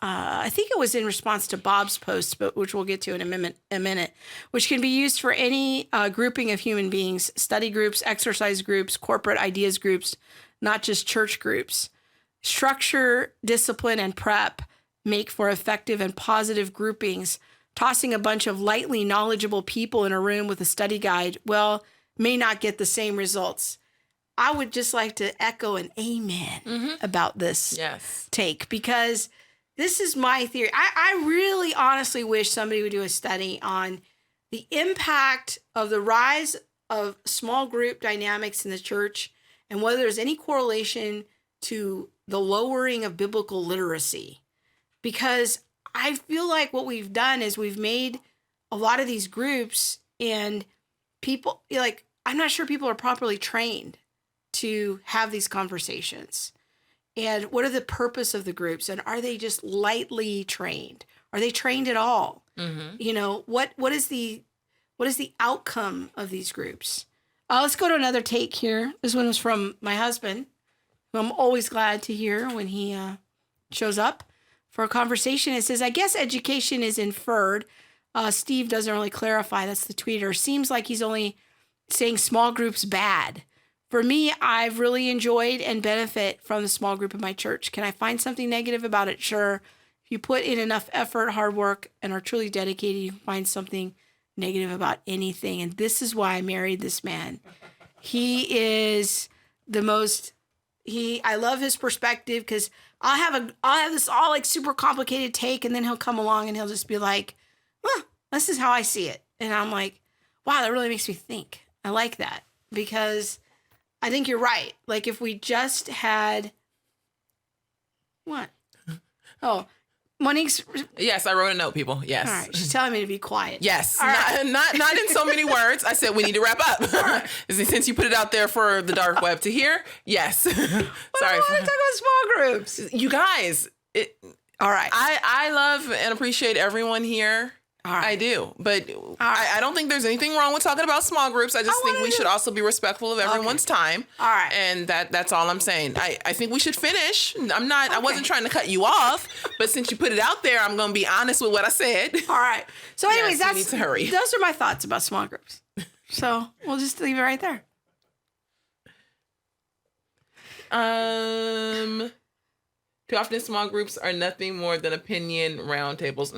I think it was in response to Bob's post, but which we'll get to in a minute, which can be used for any grouping of human beings, study groups, exercise groups, corporate ideas groups, not just church groups. Structure, discipline, and prep make for effective and positive groupings. Tossing a bunch of lightly knowledgeable people in a room with a study guide, well, may not get the same results. I would just like to echo an amen about this take, because this is my theory. I really honestly wish somebody would do a study on the impact of the rise of small group dynamics in the church and whether there's any correlation to the lowering of biblical literacy. Because I feel like what we've done is we've made a lot of these groups, and people, like, I'm not sure people are properly trained to have these conversations. And what are the purpose of the groups? And are they just lightly trained? Are they trained at all? You know, what is the outcome of these groups? Let's go to another take here. This one was from my husband, who I'm always glad to hear when he shows up for a conversation. It says, I guess education is inferred. Steve doesn't really clarify. That's the tweeter. Seems like he's only saying small groups bad. For me, I've really enjoyed and benefit from the small group in my church. Can I find something negative about it? Sure. If you put in enough effort, hard work, and are truly dedicated, you can find something negative about anything. And this is why I married this man. He is the most, I love his perspective, because I'll have this all like super complicated take, and then he'll come along and he'll just be like, well, this is how I see it. And I'm like, wow, that really makes me think. I like that, because I think you're right. Like, if we just had what? Oh, Monique's. Yes, I wrote a note, people. Yes. All right. She's telling me to be quiet. Yes. All right. Not in so many words. I said we need to wrap up. Right. Since you put it out there for the dark web to hear. Yes. Sorry. I want to talk about small groups. You guys. All right. I love and appreciate everyone here. All right. I do, but I don't think there's anything wrong with talking about small groups. I just think we should also be respectful of everyone's time. All right. And that's all I'm saying. I think we should finish. I wasn't trying to cut you off, but since you put it out there, I'm going to be honest with what I said. All right. So anyways, we need to hurry. Those are my thoughts about small groups. So we'll just leave it right there. Too often small groups are nothing more than opinion roundtables.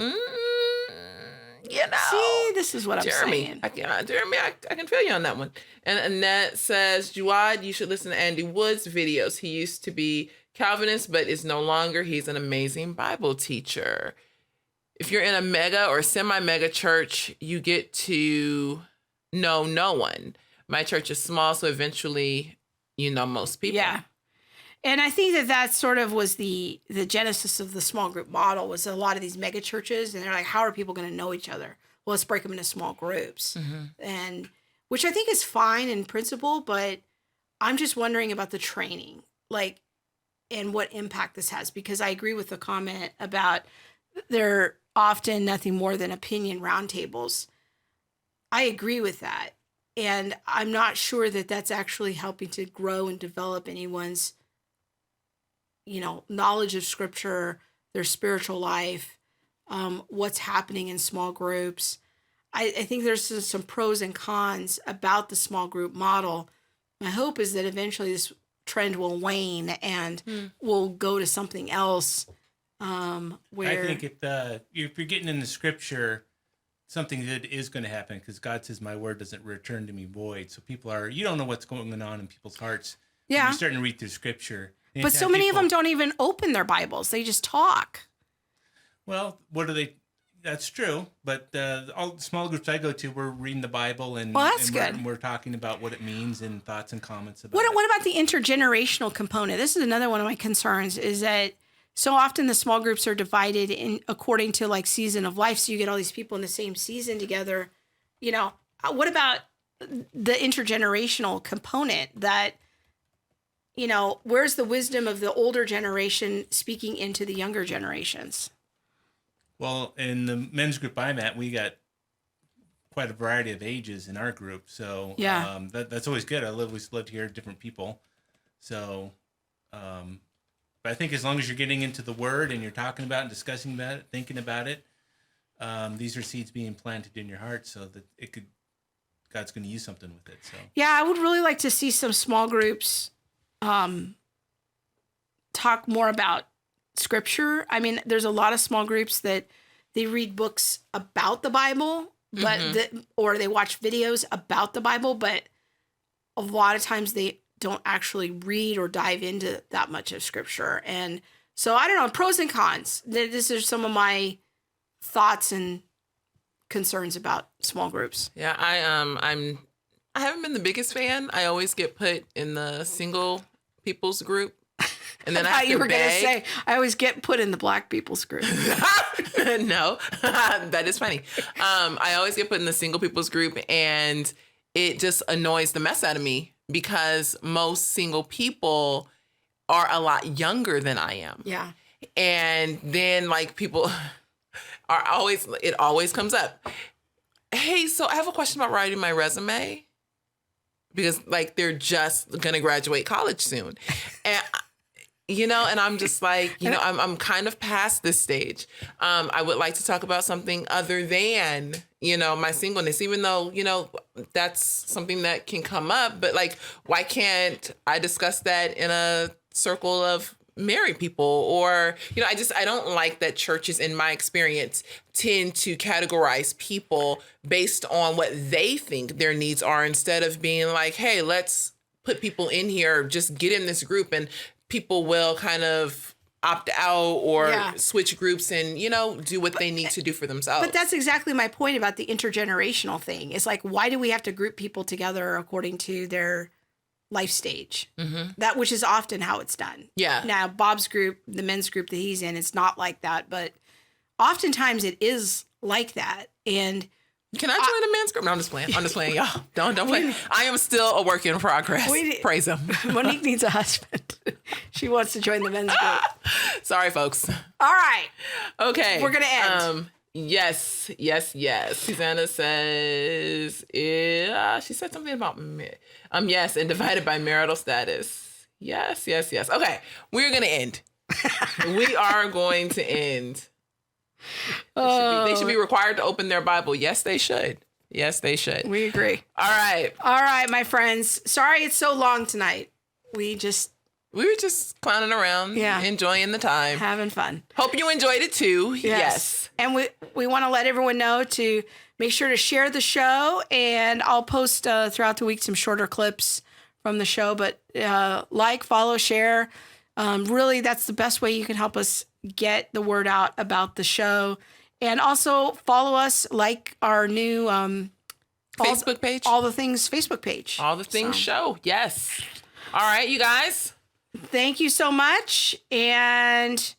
You know. See, this is what I'm saying. Jeremy, I can feel you on that one. And Annette says, Jawad, you should listen to Andy Wood's videos. He used to be Calvinist, but is no longer. He's an amazing Bible teacher. If you're in a mega or semi-mega church, you get to know no one. My church is small, so eventually you know most people. Yeah. And I think that sort of was the genesis of the small group model, was a lot of these mega churches, and they're like, how are people going to know each other? Well, let's break them into small groups. And which I think is fine in principle, but I'm just wondering about the training, like, and what impact this has, because I agree with the comment about they're often nothing more than opinion roundtables. I agree with that. And I'm not sure that that's actually helping to grow and develop anyone's, knowledge of scripture, their spiritual life, what's happening in small groups. I think there's some pros and cons about the small group model. My hope is that eventually this trend will wane and we'll go to something else. Where I think if you're getting in the scripture, something good is going to happen, because God says, my word doesn't return to me void. So you don't know what's going on in people's hearts. Yeah. You're starting to read through scripture. But so many of them don't even open their Bibles. They just talk. Well, what do they? That's true. But all the small groups I go to, we're reading the Bible, and, we're talking about what it means and thoughts and comments about it. What about the intergenerational component? This is another one of my concerns, is that so often the small groups are divided in according to like season of life. So you get all these people in the same season together. What about the intergenerational component that, where's the wisdom of the older generation speaking into the younger generations? Well, in the men's group I'm at, we got quite a variety of ages in our group. So that's always good. I always love to hear different people. So, but But I think as long as you're getting into the Word and you're talking about and discussing about it, thinking about it, these are seeds being planted in your heart, so that God's going to use something with it. So yeah, I would really like to see some small groups talk more about Scripture. I mean, there's a lot of small groups that they read books about the Bible, but or they watch videos about the Bible, but a lot of times they don't actually read or dive into that much of Scripture. And so I don't know, pros and cons. This is some of my thoughts and concerns about small groups. Yeah, I haven't been the biggest fan. I always get put in the single people's group. And then I thought you were going to say, I always get put in the black people's group. No, that is funny. I always get put in the single people's group, and it just annoys the mess out of me because most single people are a lot younger than I am. Yeah. And then like people are always, it always comes up. Hey, so I have a question about writing my resume, because like they're just going to graduate college soon. And you know, and I'm just like, you know, I'm kind of past this stage. I would like to talk about something other than, you know, my singleness, even though, you know, that's something that can come up. But like, why can't I discuss that in a circle of married people? Or, you know, I don't like that churches, in my experience, tend to categorize people based on what they think their needs are, instead of being like, hey, let's put people in here, just get in this group, and people will kind of opt out or switch groups and, you know, do what they need to do for themselves. But that's exactly my point about the intergenerational thing. It's like, why do we have to group people together according to their life stage? That, which is often how it's done. Yeah. Now, Bob's group, the men's group that he's in, it's not like that, but oftentimes it is like that. And can I join a men's group? No, I'm just playing. I'm just playing, y'all. Don't play. I am still a work in progress. Praise him. Monique needs a husband. She wants to join the men's group. Sorry, folks. All right. Okay. We're going to end. Yes. Susanna says, she said something about, yes, and divided by marital status. Yes. Okay. We're going to end. We are going to end. They should be required to open their Bible. Yes, they should. We agree. All right, my friends. Sorry it's so long tonight. We were just clowning around, enjoying the time, having fun. Hope you enjoyed it too. Yes. And we want to let everyone know to make sure to share the show, and I'll post throughout the week some shorter clips from the show. But like, follow, share. Really, that's the best way you can help us get the word out about the show. And also follow us, like our new Facebook page. All the Things Facebook page. All the Things show. Yes. All right, you guys. Thank you so much. And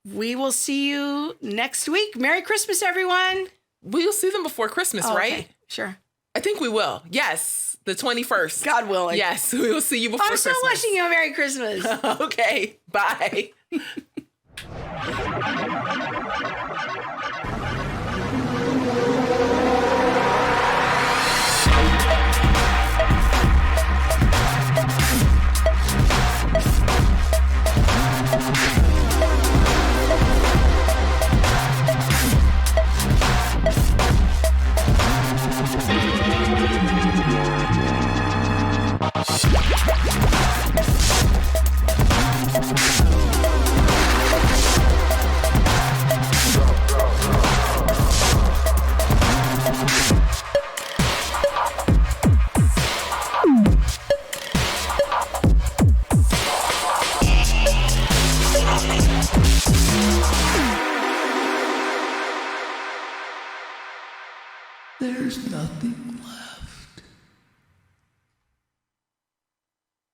we will see you next week. Merry Christmas, everyone. We'll see them before Christmas, right? Okay. Sure. I think we will. Yes. The 21st. God willing. Yes. We will see you before Christmas. I'm still wishing you a Merry Christmas. Okay. Bye. There's nothing